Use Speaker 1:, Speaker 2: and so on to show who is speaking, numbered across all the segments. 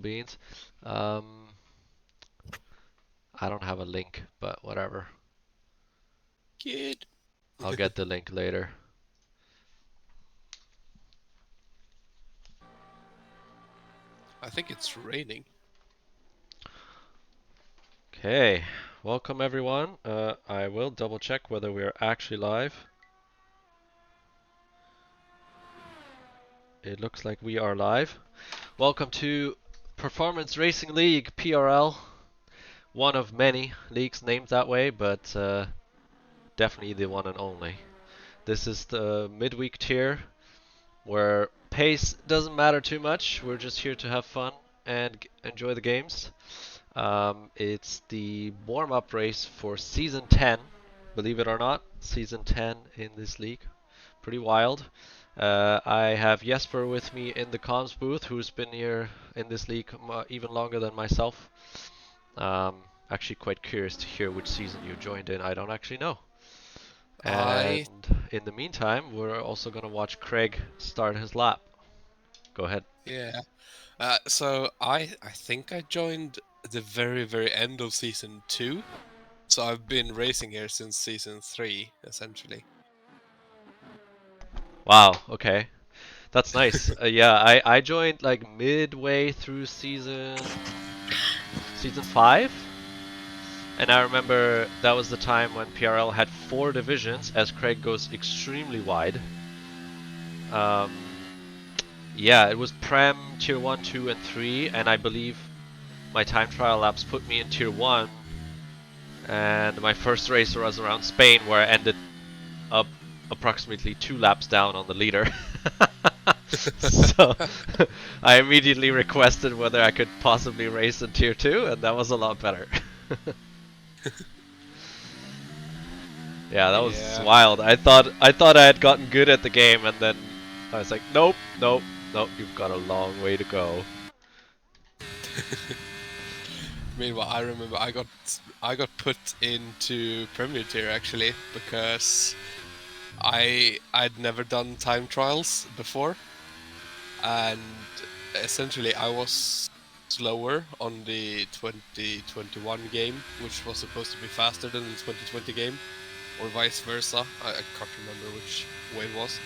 Speaker 1: beans. Um, I don't have a link, but whatever.
Speaker 2: Kid.
Speaker 1: I'll get the link later.
Speaker 2: I think it's raining.
Speaker 1: Okay, welcome everyone. I will double check whether we are actually live. It looks like we are live. Welcome to Performance Racing League PRL. One of many leagues named that way, but definitely the one and only. This is the midweek tier where pace doesn't matter too much. We're just here to have fun and enjoy the games. It's the warm-up race for season 10. Believe it or not, season 10 in this league. Pretty wild. I have Jesper with me in the comms booth, who's been here in this league even longer than myself. Um, Actually, quite curious to hear which season you joined in. I don't actually know.
Speaker 2: I
Speaker 1: And in the meantime, we're also going to watch Craig start his lap. Go ahead.
Speaker 2: yeah. So I think I joined at the very end of season 2. So I've been racing here since season 3 essentially.
Speaker 1: Wow, okay. That's nice. Yeah, I joined like midway through season 5. And I remember that was the time when PRL had 4 divisions, as Craig goes extremely wide. Um, yeah, it was Prem, Tier 1, 2, and 3, and I believe my time trial laps put me in Tier 1, and my first race was around Spain, where I ended up approximately 2 laps down on the leader. So I immediately requested whether I could possibly race in Tier 2, and that was a lot better. Yeah, that was
Speaker 2: Yeah.
Speaker 1: wild. I thought I had gotten good at the game, and then I was like, nope, nope, nope. You've got a long way to go.
Speaker 2: Meanwhile, I remember I got put into Premier Tier actually because I'd never done time trials before, and essentially I was slower on the 2021 game, which was supposed to be faster than the 2020 game, or vice versa. I can't remember which way it was.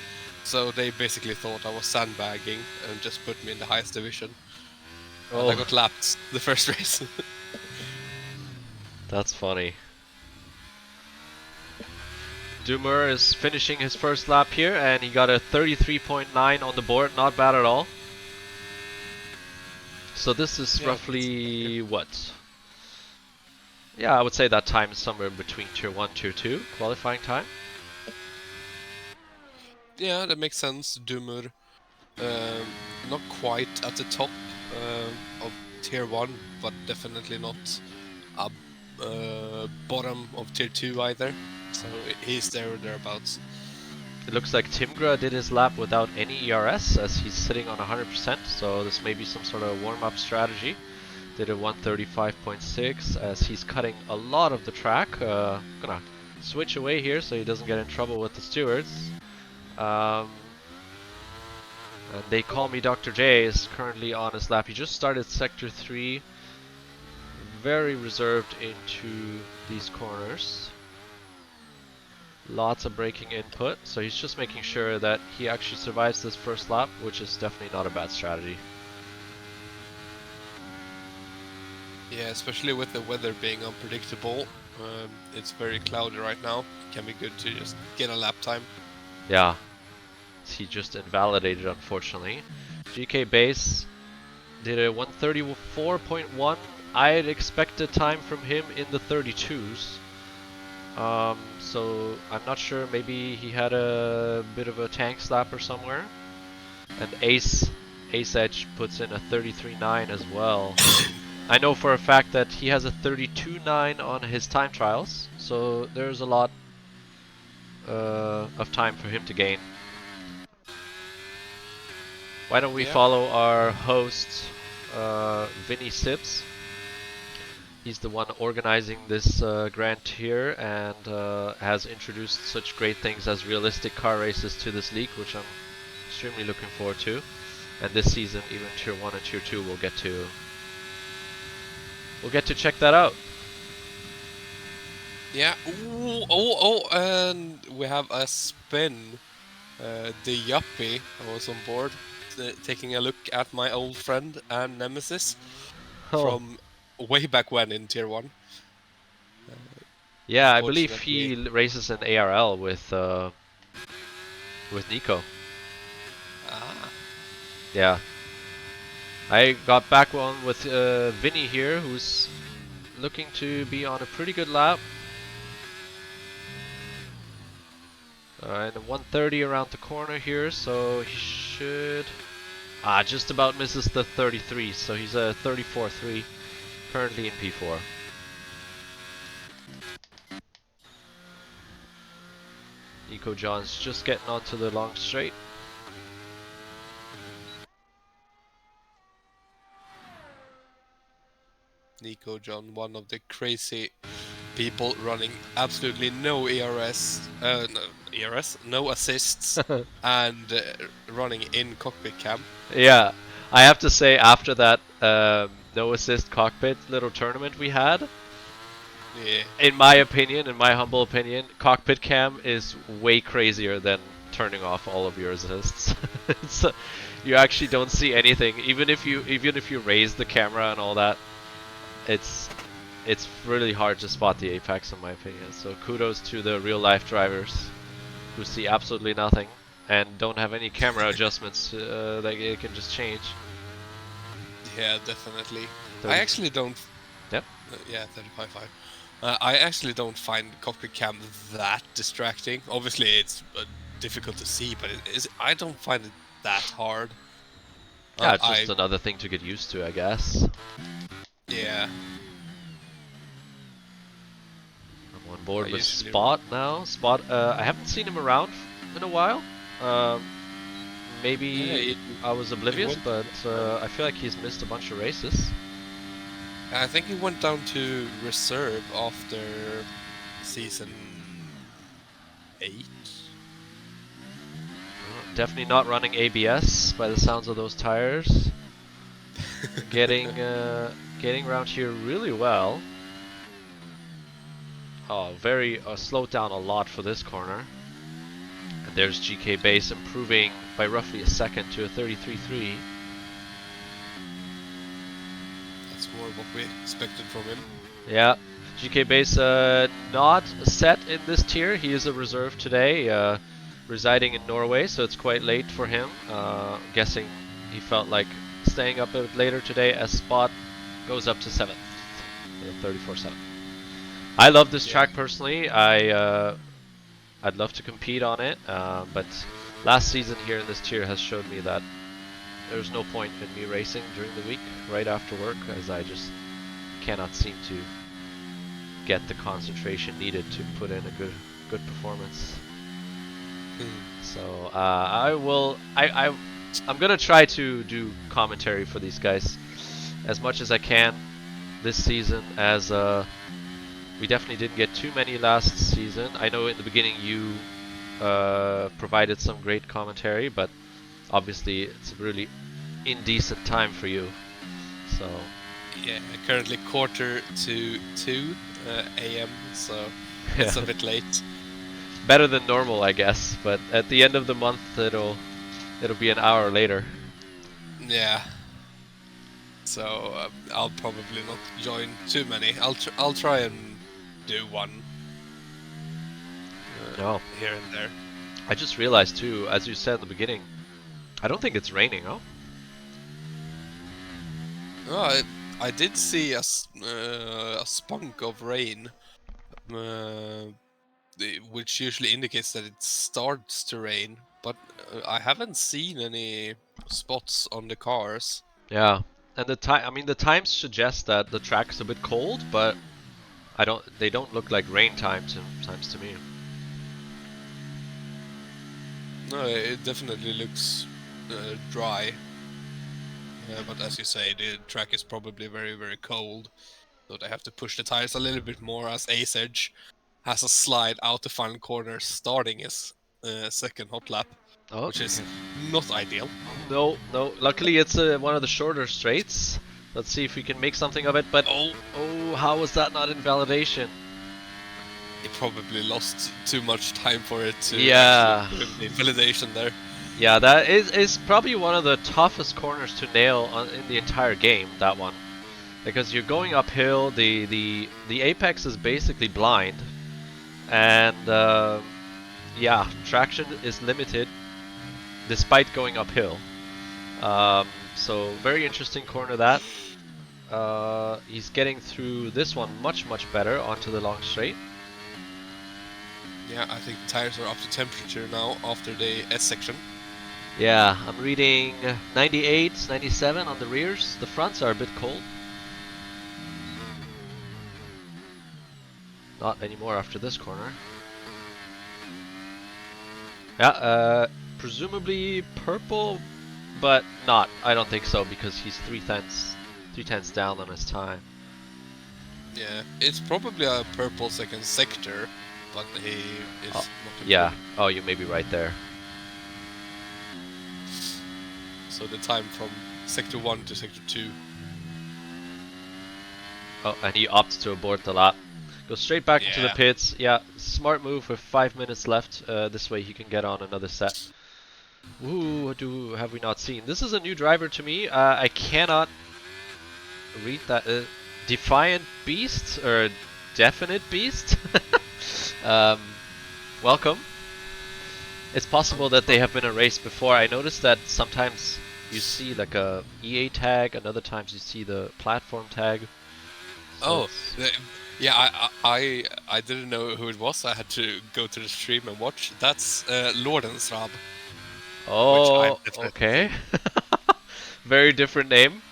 Speaker 2: So they basically thought I was sandbagging and just put me in the highest division, and I
Speaker 1: Oh,
Speaker 2: got lapped the first race.
Speaker 1: that's funny. Doomer is finishing his first lap here, and he got a 33.9 on the board. Not bad at all. So this is
Speaker 2: Yeah, that's
Speaker 1: roughly what? Yeah, I would say that time is somewhere between Tier 1, Tier 2 qualifying time.
Speaker 2: yeah, that makes sense. Dumur, not quite at the top of tier one, but definitely not a bottom of tier two either. So he's there or thereabouts.
Speaker 1: It looks like Timgra did his lap without any ERS as he's sitting on 100%, so this may be some sort of warm-up strategy. Did a 135.6 as he's cutting a lot of the track. Gonna switch away here so he doesn't get in trouble with the stewards. Um, and they call me Dr. J is currently on his lap. He just started sector 3, very reserved into these corners. Lots of braking input, so he's just making sure that he actually survives this first lap, which is definitely not a bad strategy.
Speaker 2: Yeah, especially with the weather being unpredictable. It's very cloudy right now. It can be good to just get a lap time.
Speaker 1: Yeah, he just invalidated, unfortunately. GK Base did a 134.1. I had expected time from him in the 32s. So I'm not sure, maybe he had a bit of a tank slapper somewhere. And Ace Edge puts in a 33.9 as well. I know for a fact that he has a 32.9 on his time trials, so there's a lot of time for him to gain. Why don't we
Speaker 2: Yeah,
Speaker 1: follow our host, Vinny Sips? He's the one organizing this grant here and has introduced such great things as realistic car races to this league, which I'm extremely looking forward to. And this season, even Tier 1 and Tier 2 will get to we'll get to check that out.
Speaker 2: Yeah. Ooh, and we have a spin. The Yuppie was on board, taking a look at my old friend and nemesis
Speaker 1: Oh,
Speaker 2: from way back when in Tier 1.
Speaker 1: yeah, I believe
Speaker 2: Unfortunately.
Speaker 1: he races an ARL with Nico.
Speaker 2: Ah.
Speaker 1: Yeah. I got back on with Vinny here, who's looking to be on a pretty good lap. And 130 around the corner here, so he should... just about misses the 33, so he's a 34.3, currently in P4. Nico John's just getting onto the long straight.
Speaker 2: Nico John, one of the crazy people running absolutely no no assists, and running in cockpit cam.
Speaker 1: Yeah, I have to say after that no assist cockpit little tournament we had,
Speaker 2: Yeah.
Speaker 1: in my opinion, in my humble opinion, cockpit cam is way crazier than turning off all of your assists. It's, you actually don't see anything, even if you raise the camera and all that. It's really hard to spot the apex in my opinion. So kudos to the real life drivers who see absolutely nothing and don't have any camera adjustments that it can just change.
Speaker 2: Yeah, definitely.
Speaker 1: 30.
Speaker 2: I actually don't.
Speaker 1: Yep.
Speaker 2: Yeah, 35.5. I actually don't find cockpit cam that distracting. Obviously, it's difficult to see, but I don't find it that hard.
Speaker 1: Yeah, it's
Speaker 2: I
Speaker 1: just another thing to get used to, I guess.
Speaker 2: Yeah.
Speaker 1: I'm on board
Speaker 2: I
Speaker 1: with
Speaker 2: usually
Speaker 1: Spot now. Spot, I haven't seen him around in a while.
Speaker 2: Yeah,
Speaker 1: Maybe I was oblivious,
Speaker 2: went,
Speaker 1: but I feel like he's missed a bunch of races.
Speaker 2: I think he went down to reserve after season 8.
Speaker 1: Definitely not running ABS by the sounds of those tires. Getting around here really well. Oh, very slowed down a lot for this corner. And there's GK Base improving by roughly a second to a 33.3.
Speaker 2: That's more what we expected from him.
Speaker 1: Yeah, GK Base not set in this tier. He is a reserve today, residing in Norway, so it's quite late for him. I'm guessing he felt like staying up a bit later today as Spot goes up to 7th, 34.7. I love this track personally. I'd love to compete on it, but last season here in this tier has showed me that there's no point in me racing during the week right after work, as I just cannot seem to get the concentration needed to put in a good performance. So I'm gonna try to do commentary for these guys as much as I can this season, as we definitely didn't get too many last season. I know in the beginning you provided some great commentary, but obviously it's a really indecent time for you. So
Speaker 2: Yeah, currently 1:45 a.m., so it's a bit late.
Speaker 1: better than normal, I guess. But at the end of the month, it'll be an hour later.
Speaker 2: Yeah. So I'll probably not join too many. I'll try and do one
Speaker 1: No,
Speaker 2: here and there.
Speaker 1: I just realized too, as you said in the beginning, I don't think it's raining. Oh,
Speaker 2: Oh, I did see a spunk of rain, which usually indicates that it starts to rain, but I haven't seen any spots on the cars.
Speaker 1: yeah. And the time, I mean, the times suggest that the track's a bit cold, but they don't look like rain times sometimes to me.
Speaker 2: No, it definitely looks dry. But as you say, the track is probably very, very cold, so they have to push the tires a little bit more, as Ace Edge has a slide out the final corner starting his second hot lap,
Speaker 1: Oh,
Speaker 2: which is not ideal.
Speaker 1: no. Luckily, it's one of the shorter straights, Let's see if we can make something of it. But oh, how was that not invalidation?
Speaker 2: He probably lost too much time for it to
Speaker 1: Yeah.
Speaker 2: actually do the validation there.
Speaker 1: Yeah, that is probably one of the toughest corners to nail in the entire game. That one, because you're going uphill. The apex is basically blind, and yeah, traction is limited despite going uphill. So very interesting corner that. He's getting through this one much better onto the long straight.
Speaker 2: Yeah, I think the tires are up to temperature now after the S section.
Speaker 1: Yeah, I'm reading 98, 97 on the rears. The fronts are a bit cold. Not anymore after this corner. Yeah, presumably purple, but not. I don't think so because he's 3/10 down on his time.
Speaker 2: Yeah, it's probably a purple second sector, but he is not
Speaker 1: Yeah.
Speaker 2: improving.
Speaker 1: Oh, you may be right there.
Speaker 2: So the time from sector 1 to sector 2.
Speaker 1: Oh, and he opts to abort the lap. Go straight back into the
Speaker 2: Yeah.
Speaker 1: pits. Yeah, smart move with 5 minutes left. This way he can get on another set. Ooh, have we not seen? This is a new driver to me. I cannot read that. Defiant Beast or Definite Beast? Welcome. It's possible that they have been erased before. I noticed that sometimes you see like a EA tag, and other times you see the platform tag. So
Speaker 2: yeah, I didn't know who it was. I had to go to the stream and watch. That's Lordensrab.
Speaker 1: oh, okay. Very different name.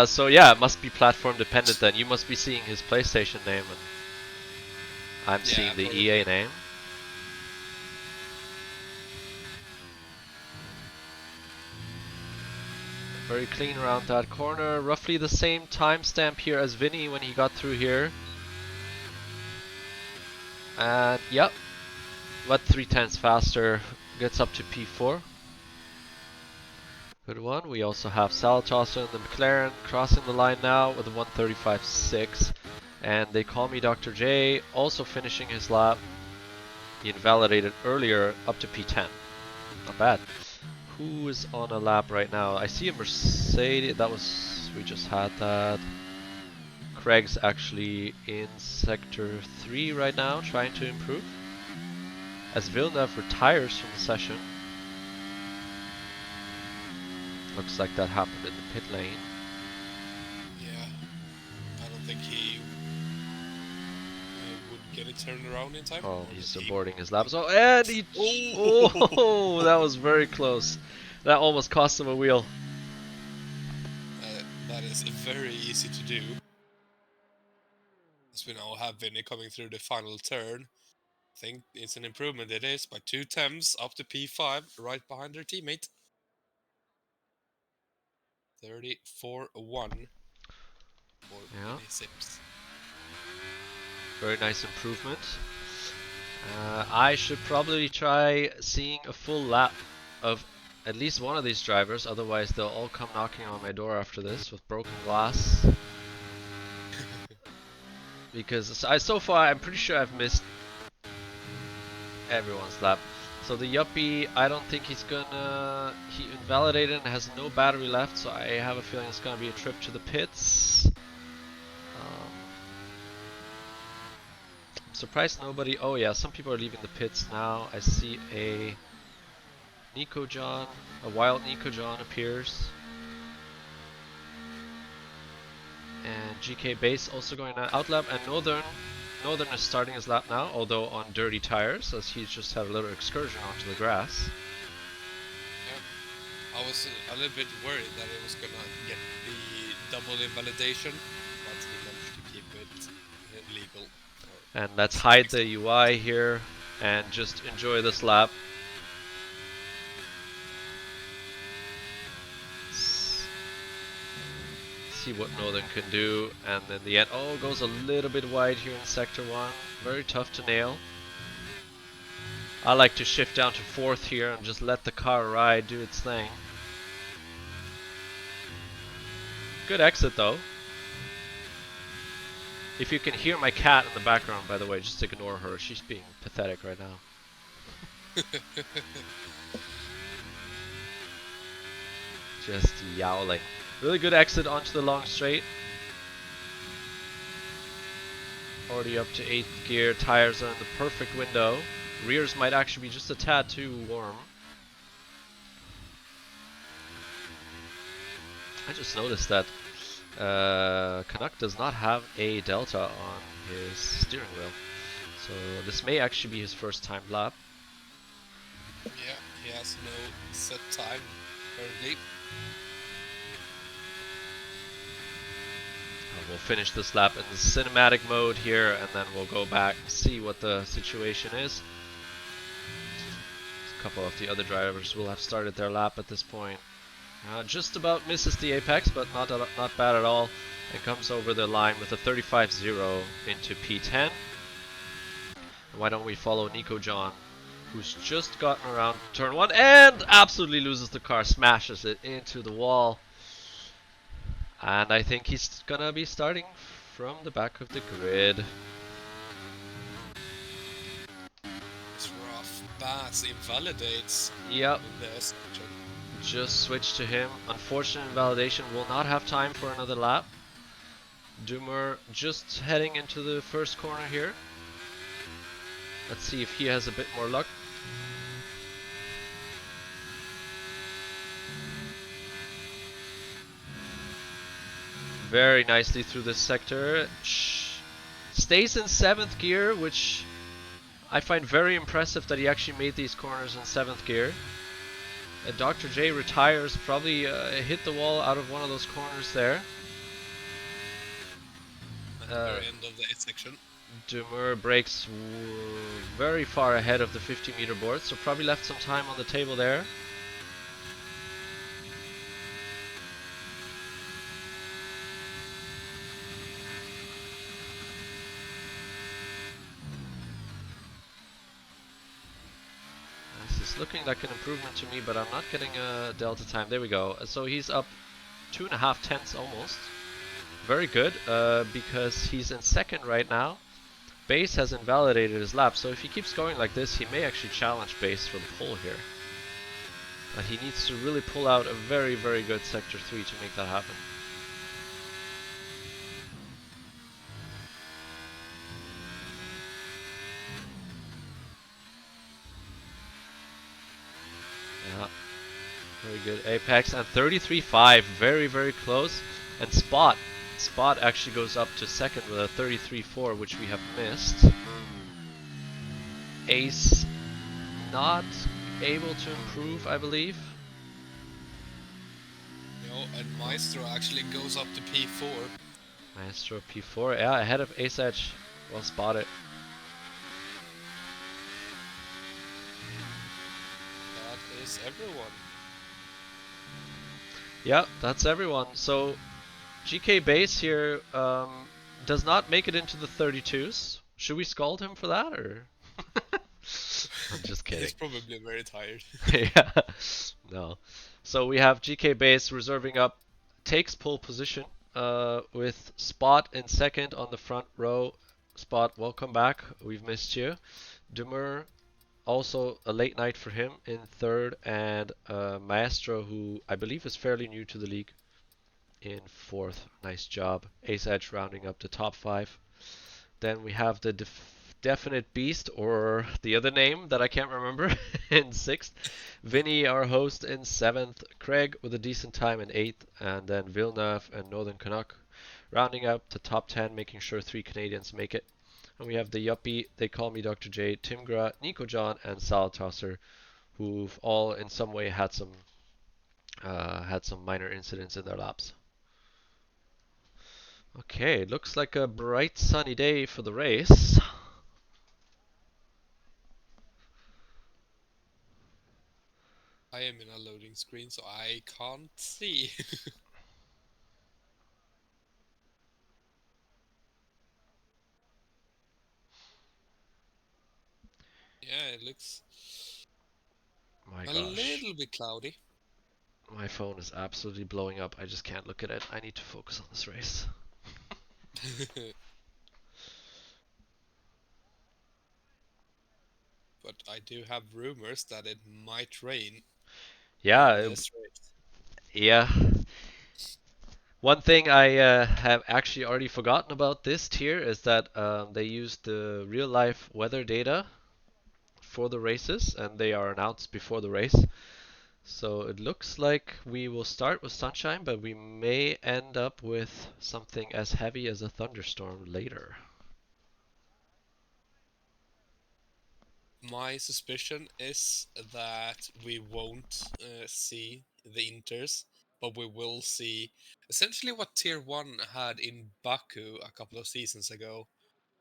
Speaker 1: So yeah, it must be platform dependent then. You must be seeing his PlayStation name, and I'm seeing the
Speaker 2: probably.
Speaker 1: EA name. Very clean around that corner. Roughly the same timestamp here as Vinny when he got through here. And yep, what 3/10 faster gets up to P4. Good one. We also have Salatossa and the McLaren crossing the line now with a 1:35.6. And they call me Dr. J, also finishing his lap. He invalidated earlier up to P10. Not bad. Who is on a lap right now? I see a Mercedes. We just had that. Craig's actually in sector 3 right now, trying to improve. As Villeneuve retires from the session. Looks like that happened in the pit lane.
Speaker 2: Yeah, I don't think he would get it turned around in time.
Speaker 1: Oh, he's aborting his laps. Oh, and he... Oh, that was very close. That almost cost him a wheel.
Speaker 2: That is very easy to do. As we now have Vinny coming through the final turn. I think it's an improvement. It is by 2/10 up to P5, right behind their teammate. 34-1 for Vinny Sips.
Speaker 1: Very nice improvement. I should probably try seeing a full lap of at least one of these drivers, otherwise they'll all come knocking on my door after this with broken glass. Because so far I'm pretty sure I've missed everyone's lap. So the Yuppie, I don't think he's gonna... He invalidated and has no battery left, so I have a feeling it's gonna be a trip to the pits. I'm surprised nobody... Oh yeah, some people are leaving the pits now. I see a Nico John, a wild Nico John appears. And GK Base also going out lap, and Northern is starting his lap now, although on dirty tires, as he's just had a little excursion onto the grass.
Speaker 2: Yeah. I was a little bit worried that it was gonna get the double invalidation, but he managed to keep it legal.
Speaker 1: And let's hide the UI here and just enjoy this lap. See what Northern can do, and in the end, oh, goes a little bit wide here in sector 1. Very tough to nail. I like to shift down to 4th here and just let the car ride, do its thing. good exit though. If you can hear my cat in the background, by the way, just ignore her. She's being pathetic right now. Just yowling. Really good exit onto the long straight. Already up to 8th gear. Tires are in the perfect window. Rears might actually be just a tad too warm. I just noticed that Canuck does not have a delta on his steering wheel. So this may actually be his first time lap.
Speaker 2: Yeah, he has no set time currently.
Speaker 1: We'll finish this lap in the cinematic mode here, and then we'll go back and see what the situation is. A couple of the other drivers will have started their lap at this point. Just about misses the apex, but not bad at all, and comes over the line with a 35.0 into P10. Why don't we follow Nico John, who's just gotten around turn 1 and absolutely loses the car, smashes it into the wall. And I think he's gonna be starting from the back of the grid.
Speaker 2: It's rough. Bass invalidates.
Speaker 1: Yep.
Speaker 2: In the section.
Speaker 1: Just switch to him. Unfortunate invalidation, will not have time for another lap. Doomer just heading into the first corner here. Let's see if he has a bit more luck. Very nicely through this sector. Stays in 7th gear, which I find very impressive that he actually made these corners in 7th gear. Dr. J retires, probably hit the wall out of one of those corners there.
Speaker 2: At the very end of the 8th section.
Speaker 1: Doomer breaks very far ahead of the 50-meter board, so probably left some time on the table there. This is looking like an improvement to me, but I'm not getting a delta time. There we go. So he's up 2.5 tenths almost. Very good, because he's in 2nd right now. Base has invalidated his lap, so if he keeps going like this, he may actually challenge Base for the pole here. But he needs to really pull out a very, very good Sector 3 to make that happen. Yeah, very good apex, and 33.5, very, very close. And Spot actually goes up to 2nd with a 33.4, which we have missed. Ace not able to improve, I believe.
Speaker 2: No, and Maestro actually goes up to P4.
Speaker 1: Maestro P4, yeah, ahead of Ace Edge. Well spotted.
Speaker 2: That is everyone.
Speaker 1: Yeah, that's everyone. So GK Base here does not make it into the 32s. Should we scold him for that, or? I'm just kidding.
Speaker 2: He's probably very tired.
Speaker 1: Yeah, no. So we have GK Base reserving up, takes pole position with Spot in 2nd on the front row. Spot, welcome back. We've missed you. Doomer, also a late night for him in 3rd, and Maestro, who I believe is fairly new to the league, in 4th. Nice job. Ace Edge rounding up the top 5. Then we have the Definite Beast, or the other name that I can't remember, in 6th. Vinny, our host, in 7th. Craig with a decent time in 8th. And then Villeneuve and Northern Canuck rounding up to top 10, making sure 3 Canadians make it. And we have the Yuppie, They Call Me Dr. J, Timgra, Nico John, and Salad Tosser, who've all in some way had some minor incidents in their laps. Okay, looks like a bright sunny day for the race.
Speaker 2: I am in a loading screen, so I can't see. Yeah, it looks
Speaker 1: My
Speaker 2: a
Speaker 1: gosh.
Speaker 2: little bit cloudy.
Speaker 1: My phone is absolutely blowing up. I just can't look at it. I need to focus on this race.
Speaker 2: But I do have rumors that it might rain in
Speaker 1: Yeah,
Speaker 2: this race.
Speaker 1: yeah. One thing I have actually already forgotten about this tier is that they use the real life weather data for the races and they are announced before the race. So it looks like we will start with sunshine, but we may end up with something as heavy as a thunderstorm later.
Speaker 2: My suspicion is that we won't see the Inters, but we will see essentially what Tier 1 had in Baku a couple of seasons ago,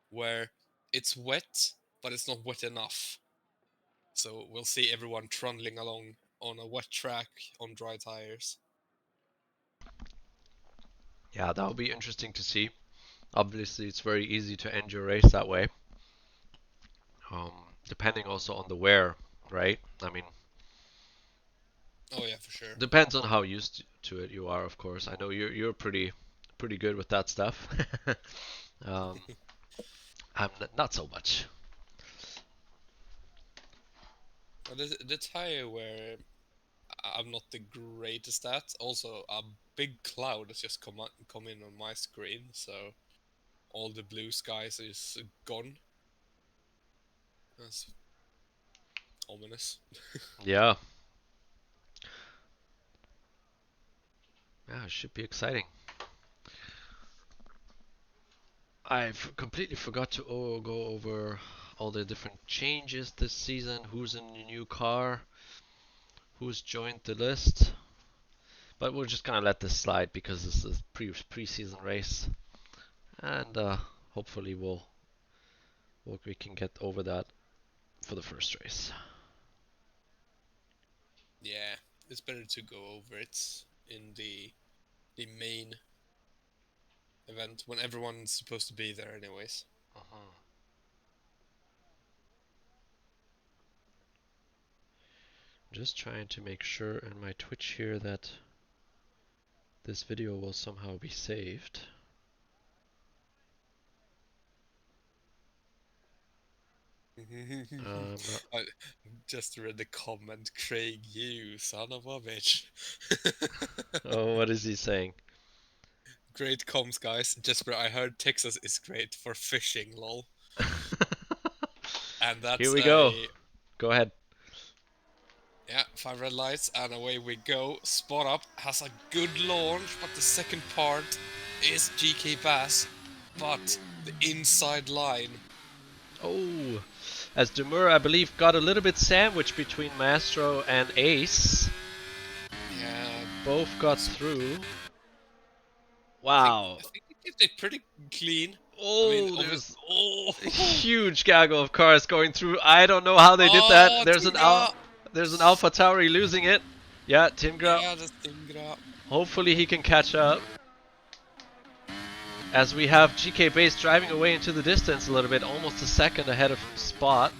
Speaker 2: where it's wet, but it's not wet enough. So we'll see everyone trundling along on a wet track on dry tires.
Speaker 1: Yeah, that will be interesting to see. Obviously, it's very easy to end your race that way. Depending also on the wear, right? I mean,
Speaker 2: Oh yeah, for sure.
Speaker 1: depends on how used to it you are, of course. I know you're pretty good with that stuff. um, I'm not so much.
Speaker 2: But the tire wear, I'm not the greatest at. Also, a big cloud has just come in on my screen, so all the blue skies is gone. That's ominous.
Speaker 1: Yeah, yeah, it should be exciting. I've completely forgot to go over all the different changes this season. Who's in the new car? Who's joined the list? But we're just gonna let this slide because this is pre-season race, and hopefully we can get over that for the first race.
Speaker 2: Yeah, it's better to go over it in the main event when everyone's supposed to be there anyways.
Speaker 1: Uh-huh. Just trying to make sure in my Twitch here that this video will somehow be saved. Not.
Speaker 2: I just read the comment, Craig, you son of a bitch.
Speaker 1: Oh, what is he saying?
Speaker 2: Great comms, guys. Jesper, I heard Texas is great for fishing, lol. And
Speaker 1: Here
Speaker 2: that's
Speaker 1: we go.
Speaker 2: a
Speaker 1: Go ahead.
Speaker 2: yeah, 5 red lights, and away we go. Spot up has a good launch, but the second part is GK Bass, but the inside line.
Speaker 1: Oh, as Demur, I believe, got a little bit sandwiched between Maestro and Ace.
Speaker 2: Yeah,
Speaker 1: Both got through.
Speaker 2: I think
Speaker 1: Wow.
Speaker 2: I think they kept it pretty clean. I mean,
Speaker 1: Oh,
Speaker 2: obviously.
Speaker 1: there's
Speaker 2: Oh,
Speaker 1: a huge gaggle of cars going through. I don't know how they did that.
Speaker 2: oh,
Speaker 1: There's
Speaker 2: Tingra.
Speaker 1: an Alpha Tauri losing it. Yeah, Timgra.
Speaker 2: Yeah, that's Tingra.
Speaker 1: Hopefully he can catch up. As we have GK Base driving away into the distance a little bit, almost a second ahead of Spot.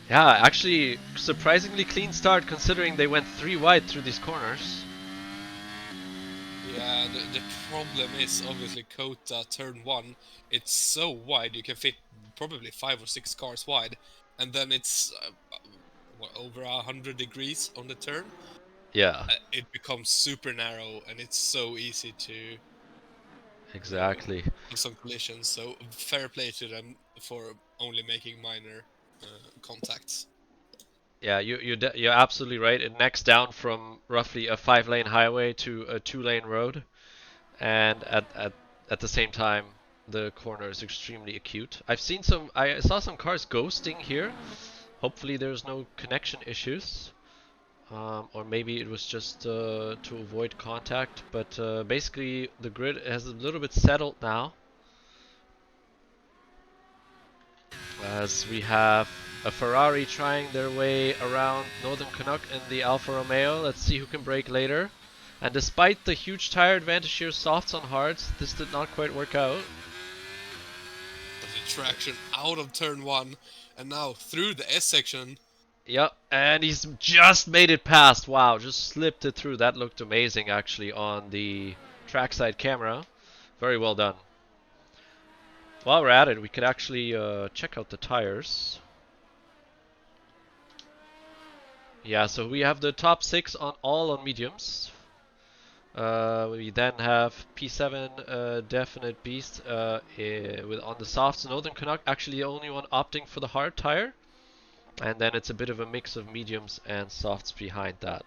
Speaker 1: Yeah, actually, surprisingly clean start considering they went 3 wide through these corners.
Speaker 2: Yeah, the problem is obviously COTA turn 1. It's so wide you can fit probably 5 or 6 cars wide, and then it's what, over 100 degrees on the turn.
Speaker 1: Yeah,
Speaker 2: It becomes super narrow, and it's so easy to
Speaker 1: exactly.
Speaker 2: have some collisions. So fair play to them for only making minor contacts.
Speaker 1: Yeah, you're absolutely right. It necks down from roughly a 5 lane highway to a 2 lane road, and at the same time, the corner is extremely acute. I saw some cars ghosting here. Hopefully, there's no connection issues. Or maybe it was just to avoid contact, but basically the grid has a little bit settled now, as we have a Ferrari trying their way around Northern Canuck and the Alfa Romeo. Let's see who can brake later. And despite the huge tire advantage here, softs on hards, this did not quite work out.
Speaker 2: But the traction out of turn 1, and now through the S section.
Speaker 1: Yep, and he's just made it past. Wow, just slipped it through. That looked amazing actually on the trackside camera. Very well done. While we're at it, we could actually check out the tires. Yeah, so we have the top 6 on all on mediums. We then have P7 Definite Beast with on the softs. Northern Canuck actually the only one opting for the hard tire. And then it's a bit of a mix of mediums and softs behind that.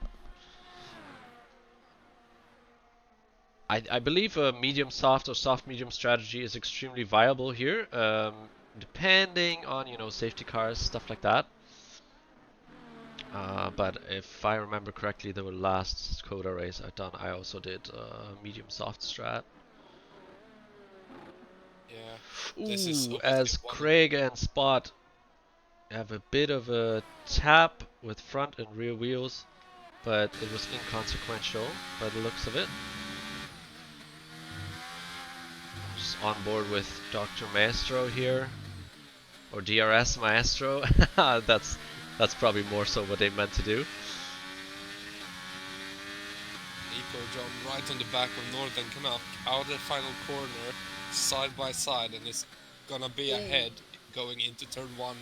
Speaker 1: I believe a medium soft or soft medium strategy is extremely viable here, depending on safety cars, stuff like that. But if I remember correctly, the last COTA race I've done, I also did medium soft strat.
Speaker 2: Yeah, this is
Speaker 1: Ooh,
Speaker 2: obviously
Speaker 1: as
Speaker 2: one.
Speaker 1: Craig and Spot have a bit of a tap with front and rear wheels, but it was inconsequential by the looks of it. Just on board with Dr. Maestro here, or DRS Maestro. that's probably more so what they meant to do.
Speaker 2: Nico John right on the back of Northern Canuck, out of the final corner, side by side, and is gonna be ahead going into turn 1.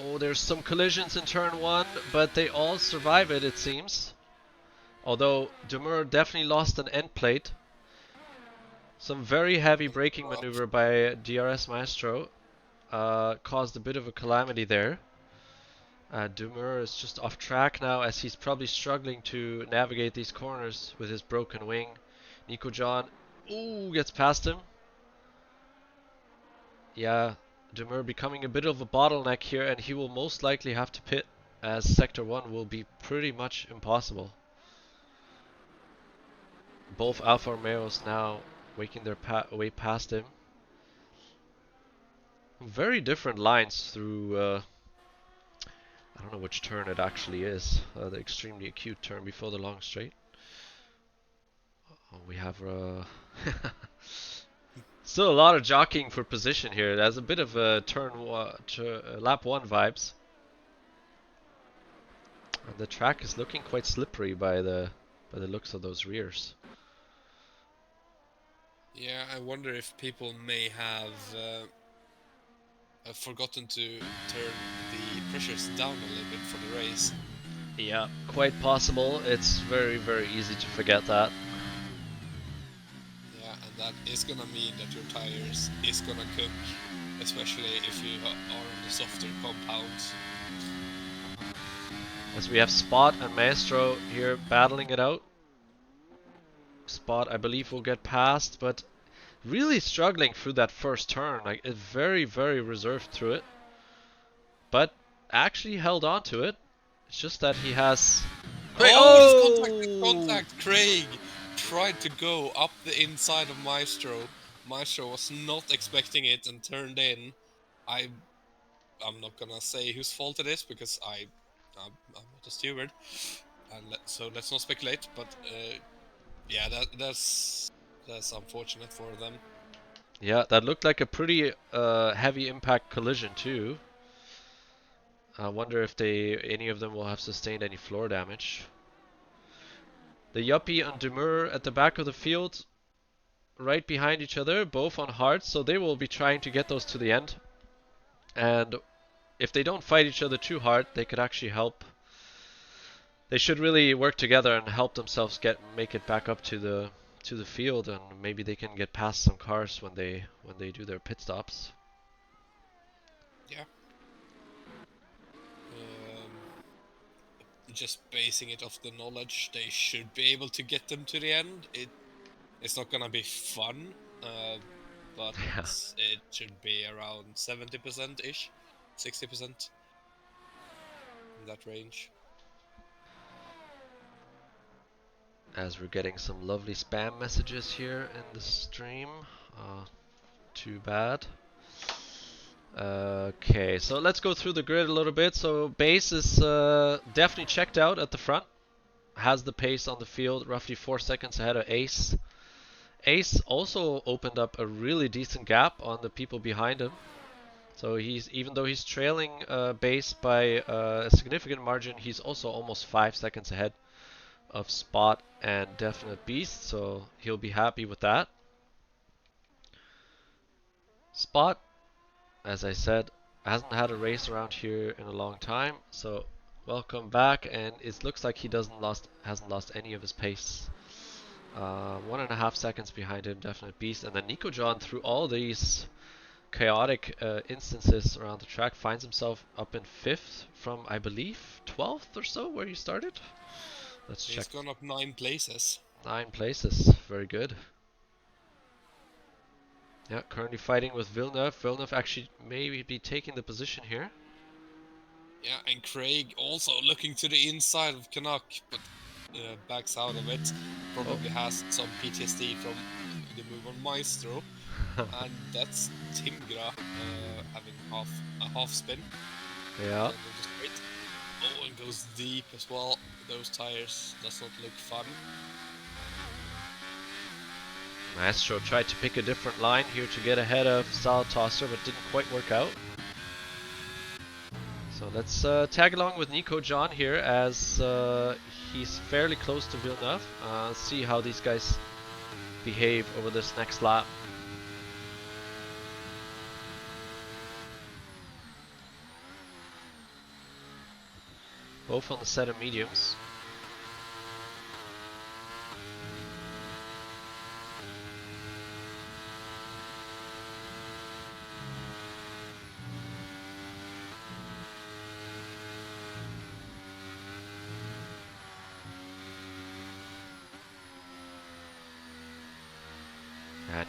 Speaker 1: Oh, there's some collisions in turn 1, but they all survive it, it seems. Although Demur definitely lost an end plate. Some very heavy braking maneuver by DRS Maestro caused a bit of a calamity there. Demur is just off track now as he's probably struggling to navigate these corners with his broken wing. Nico John, ooh, gets past him. Yeah, Demur becoming a bit of a bottleneck here, and he will most likely have to pit as Sector 1 will be pretty much impossible. Both Alfa Romeos now making their way past him. Very different lines through, I don't know which turn it actually is, the extremely acute turn before the long straight. Oh, we have still a lot of jockeying for position here. There's a bit of a lap 1 vibes. And the track is looking quite slippery by the looks of those rears.
Speaker 2: Yeah, I wonder if people may have forgotten to turn the pressures down a little bit for the race.
Speaker 1: Yeah, quite possible. It's very, very easy to forget that.
Speaker 2: Yeah, and that is gonna mean that your tires is gonna cook, especially if you are on the softer compounds.
Speaker 1: As we have Spot and Maestro here battling it out. Spot, I believe, will get past, but really struggling through that first turn. Like, it's very, very reserved through it. But actually held on to it. It's just that he has...
Speaker 2: Oh, contact! Craig tried to go up the inside of Maestro. Maestro was not expecting it and turned in. I'm not gonna say whose fault it is because I'm not a steward, and so let's not speculate. But yeah, that's unfortunate for them.
Speaker 1: Yeah, that looked like a pretty heavy impact collision too. I wonder if any of them will have sustained any floor damage. The Yuppie and Demur at the back of the field, right behind each other, both on hearts, so they will be trying to get those to the end. And if they don't fight each other too hard, they could actually help. They should really work together and help themselves make it back up to the field, and maybe they can get past some cars when they do their pit stops.
Speaker 2: Yeah. Just basing it off the knowledge, they should be able to get them to the end. It's not gonna be fun, but
Speaker 1: Yeah.
Speaker 2: it should be around 70%-ish, 60% in that range.
Speaker 1: As we're getting some lovely spam messages here in the stream. Too bad. Okay, so let's go through the grid a little bit. So base is definitely checked out at the front. Has the pace on the field, roughly 4 seconds ahead of Ace. Ace also opened up a really decent gap on the people behind him. So he's, even though he's trailing base by a significant margin, he's also almost 5 seconds ahead of Spot and Definite Beast, so he'll be happy with that. Spot, as I said, hasn't had a race around here in a long time, so welcome back, and it looks like he hasn't lost any of his pace. 1.5 seconds behind him, Definite Beast, and then Nico John, through all these chaotic instances around the track, finds himself up in 5th from, I believe, 12th or so, where he started. Let's check.
Speaker 2: He's gone up 9 places.
Speaker 1: 9 places, very good. Yeah, currently fighting with Villeneuve. Villeneuve actually maybe be taking the position here.
Speaker 2: Yeah, and Craig also looking to the inside of Canuck, but backs out of it. Probably has some PTSD from the move on Maestro. And that's Timgra having a half spin.
Speaker 1: Yeah.
Speaker 2: Oh, and goes deep as well. Those tires does not look fun.
Speaker 1: Maestro tried to pick a different line here to get ahead of Saltosser, but didn't quite work out. So let's tag along with Nico John here, as he's fairly close to Villeneuve. See how these guys behave over this next lap. Both on the set of mediums.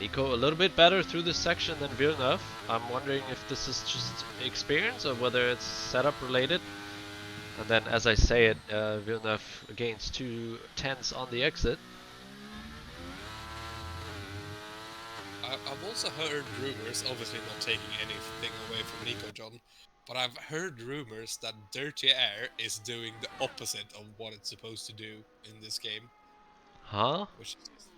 Speaker 1: Nico a little bit better through this section than Villeneuve. I'm wondering if this is just experience or whether it's setup related. And then, as I say it, Villeneuve gains 2 tenths on the exit.
Speaker 2: I've also heard rumors, obviously not taking anything away from Nico John, but I've heard rumors that Dirty Air is doing the opposite of what it's supposed to do in this game.
Speaker 1: Huh?
Speaker 2: Which is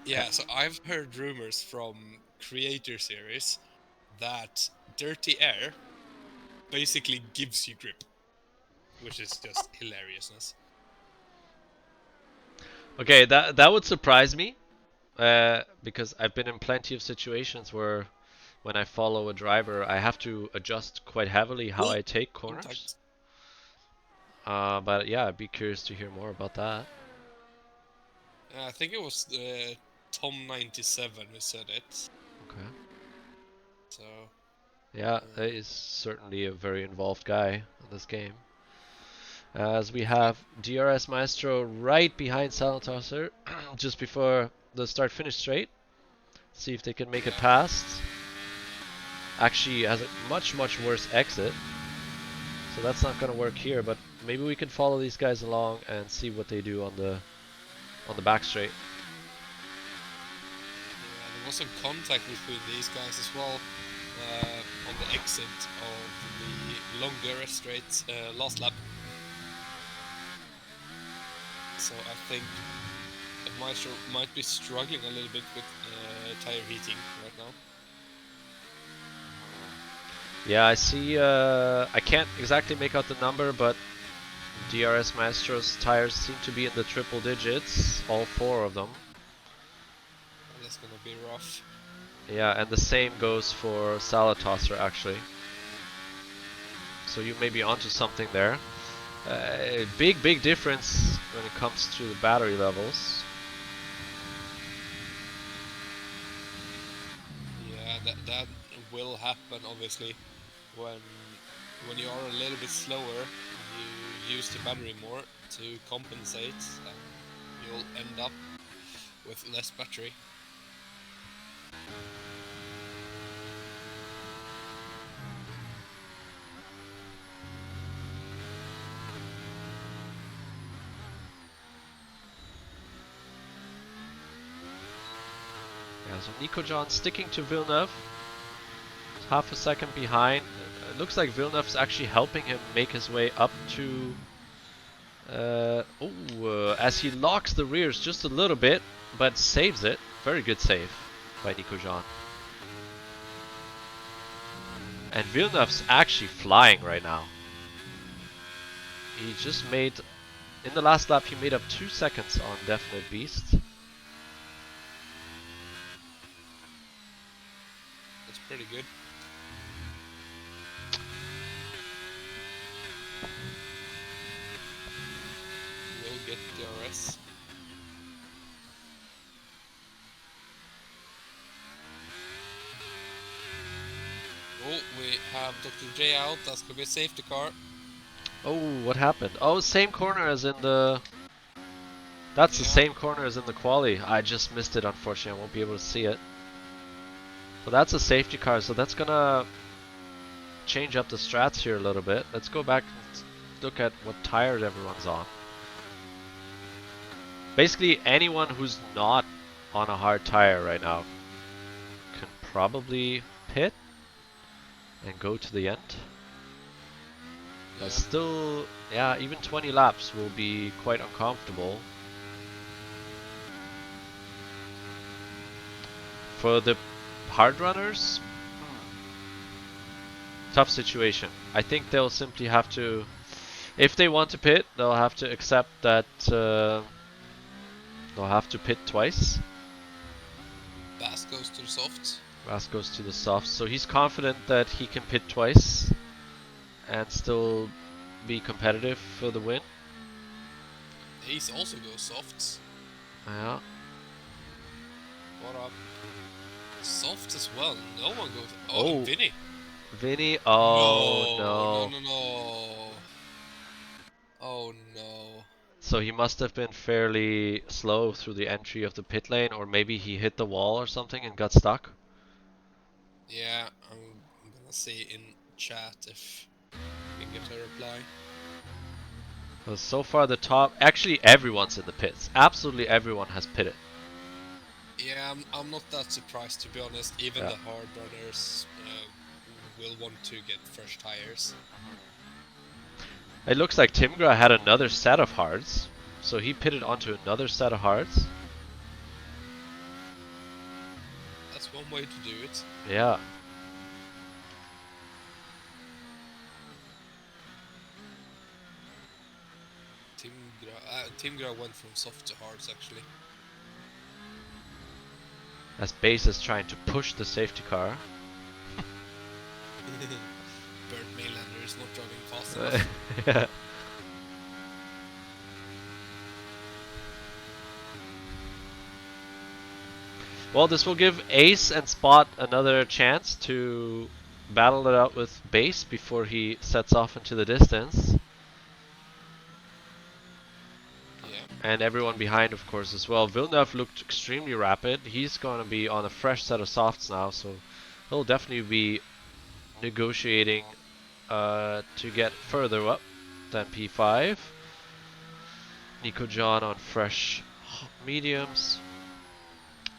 Speaker 2: yeah, so I've heard rumors from Creator Series that Dirty Air basically gives you grip, which is just hilariousness.
Speaker 1: Okay, that would surprise me, because I've been in plenty of situations where when I follow a driver, I have to adjust quite heavily how I take corners. But yeah, I'd be curious to hear more about that.
Speaker 2: I think it was Tom97 who said it.
Speaker 1: Okay.
Speaker 2: So
Speaker 1: yeah, he's certainly a very involved guy in this game. As we have DRS Maestro right behind Saltosser, just before the start-finish straight. See if they can make it past. Actually has a much worse exit, so that's not going to work here. But maybe we can follow these guys along and see what they do on the back straight.
Speaker 2: Yeah, there was some contact between these guys as well on the exit of the long DRS straight last lap. So I think Maestro might be struggling a little bit with tire heating right now.
Speaker 1: Yeah, I see. I can't exactly make out the number, but DRS Maestro's tires seem to be in the triple digits, all 4 of them.
Speaker 2: That's gonna be rough.
Speaker 1: Yeah, and the same goes for Saltosser actually. So you may be onto something there. Big difference when it comes to the battery levels.
Speaker 2: Yeah, that will happen obviously when you are a little bit slower. You use the battery more to compensate, and you'll end up with less battery.
Speaker 1: Yeah, so Nico John sticking to Villeneuve. Half a second behind. It looks like Villeneuve's actually helping him make his way up to... as he locks the rears just a little bit, but saves it. Very good save by Nico John. And Villeneuve's actually flying right now. He just made, in the last lap, he made up 2 seconds on Definite Beast.
Speaker 2: That's pretty good. We'll get DRS. Oh, we have Dr. J out. That's gonna be a safety car.
Speaker 1: Oh, what happened? Oh, same corner as in the... That's the
Speaker 2: Yeah.
Speaker 1: same corner as in the quali. I just missed it, unfortunately. I won't be able to see it. But that's a safety car, so that's gonna change up the strats here a little bit. Let's go back and look at what tires everyone's on. Basically, anyone who's not on a hard tire right now can probably pit and go to the end. But still, yeah, even 20 laps will be quite uncomfortable. For the hard runners, tough situation. I think they'll simply have to, if they want to pit, they'll have to accept that they'll have to pit twice.
Speaker 2: Bass goes to the softs.
Speaker 1: Ras goes to the softs, so he's confident that he can pit twice and still be competitive for the win.
Speaker 2: Ace also goes softs.
Speaker 1: Yeah.
Speaker 2: What up? Soft as well. No one goes.
Speaker 1: Oh.
Speaker 2: Vinny.
Speaker 1: Vinny, oh no.
Speaker 2: No. Oh no.
Speaker 1: So he must have been fairly slow through the entry of the pit lane, or maybe he hit the wall or something and got stuck.
Speaker 2: Yeah, I'm gonna see in chat if we can get a reply.
Speaker 1: Because so far the top, actually everyone's in the pits. Absolutely everyone has pitted.
Speaker 2: Yeah, I'm not that surprised to be honest. Even the hard runners will want to get fresh tires.
Speaker 1: It looks like Timgra had another set of hards, so he pitted onto another set of hards.
Speaker 2: That's one way to do it.
Speaker 1: Yeah.
Speaker 2: Timgra went from soft to hards actually.
Speaker 1: As Base is trying to push the safety car.
Speaker 2: Bert Maylander is not driving fast enough.
Speaker 1: Yeah. Well, this will give Ace and Spot another chance to battle it out with Base before he sets off into the distance.
Speaker 2: Yeah.
Speaker 1: And everyone behind, of course, as well. Villeneuve looked extremely rapid. He's going to be on a fresh set of softs now, so he'll definitely be negotiating to get further up than P5. Nico John on fresh mediums.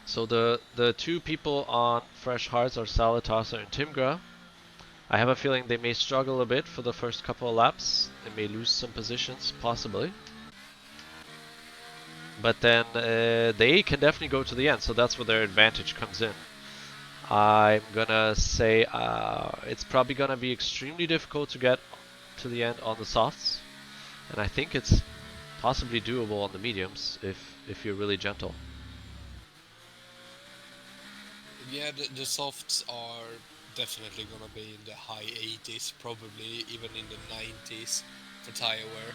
Speaker 1: So the two people on fresh hards are Salatasa and Timgra. I have a feeling they may struggle a bit for the first couple of laps. They may lose some positions, possibly. But then they can definitely go to the end, so that's where their advantage comes in. I'm gonna say it's probably gonna be extremely difficult to get to the end on the softs, and I think it's possibly doable on the mediums if you're really gentle.
Speaker 2: Yeah, the softs are definitely gonna be in the high 80s, probably even in the 90s for tire wear.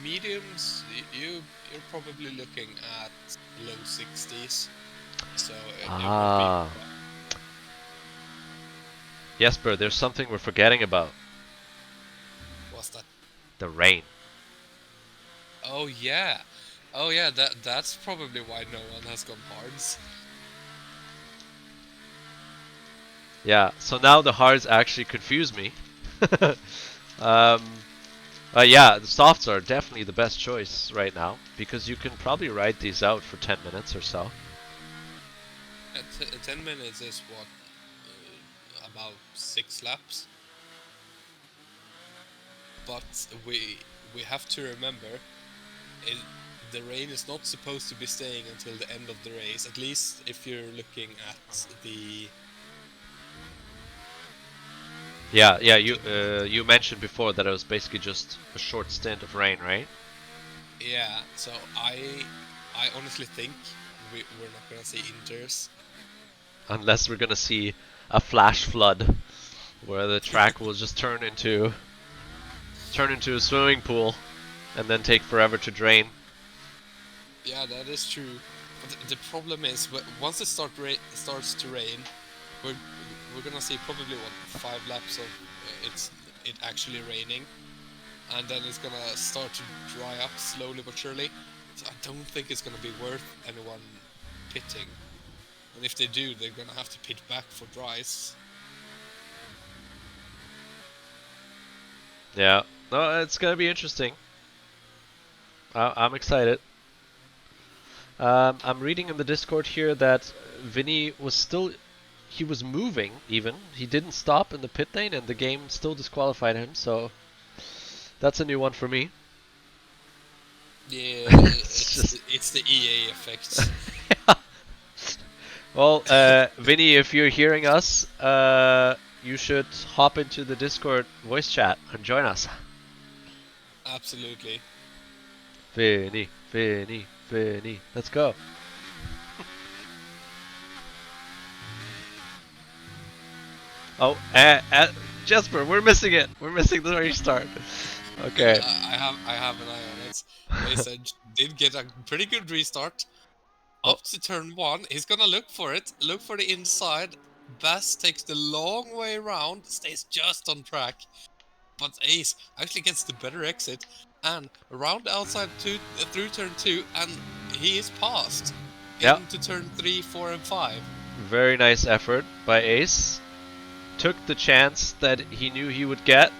Speaker 2: Mediums, you're probably looking at low 60s, so it would be.
Speaker 1: Jesper, there's something we're forgetting about.
Speaker 2: What's that?
Speaker 1: The rain.
Speaker 2: Oh yeah, that's probably why no one has gone hards.
Speaker 1: Yeah, so now the hards actually confuse me. Yeah, the softs are definitely the best choice right now because you can probably ride these out for 10 minutes or so.
Speaker 2: 10 minutes is what, about 6 laps. But we have to remember, the rain is not supposed to be staying until the end of the race. At least if you're looking at the
Speaker 1: Yeah, yeah.
Speaker 2: Ju-
Speaker 1: You mentioned before that it was basically just a short stint of rain, right?
Speaker 2: yeah, so I honestly think we're not gonna see inters.
Speaker 1: Unless we're gonna see a flash flood where the track will just turn into a swimming pool and then take forever to drain.
Speaker 2: Yeah, that is true. But the problem is, once it starts to rain, we're we're gonna see probably what 5 laps of it actually raining, and then it's gonna start to dry up slowly but surely. So I don't think it's gonna be worth anyone pitting. And if they do, they're gonna have to pit back for dries.
Speaker 1: Yeah. No, it's gonna be interesting. I'm excited. I'm reading in the Discord here that Vinny he was moving even. He didn't stop in the pit lane and the game still disqualified him, so that's a new one for me.
Speaker 2: Yeah,
Speaker 1: It's just.
Speaker 2: it's the EA effects.
Speaker 1: Well, Vinny, if you're hearing us, you should hop into the Discord voice chat and join us.
Speaker 2: Absolutely.
Speaker 1: Vinny, Vinny, Vinny. Let's go. Oh, Jesper, we're missing it. We're missing the restart. Okay.
Speaker 2: I have an eye on it. They said did get a pretty good restart.
Speaker 1: Oh,
Speaker 2: Up to turn 1, he's gonna look for it, look for the inside. Bass takes the long way around, stays just on track. But Ace actually gets the better exit and around the outside through turn 2, and he is passed
Speaker 1: yeah.
Speaker 2: into turn 3, 4, and 5.
Speaker 1: Very nice effort by Ace. Took the chance that he knew he would get.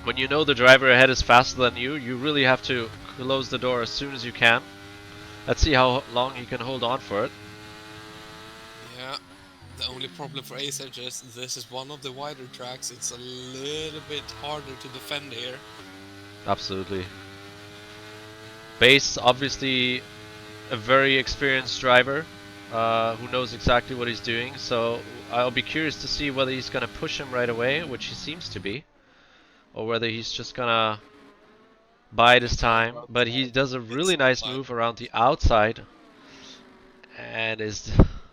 Speaker 1: When you know the driver ahead is faster than you, you really have to close the door as soon as you can. Let's see how long he can hold on for it.
Speaker 2: Yeah. The only problem for Ace Edge is this is one of the wider tracks. It's a little bit harder to defend here.
Speaker 1: Absolutely. Base, obviously a very experienced driver who knows exactly what he's doing, so I'll be curious to see whether he's going to push him right away, which he seems to be, or whether he's just going to bide his time. But he does a
Speaker 2: It's
Speaker 1: really nice
Speaker 2: time.
Speaker 1: move around the outside and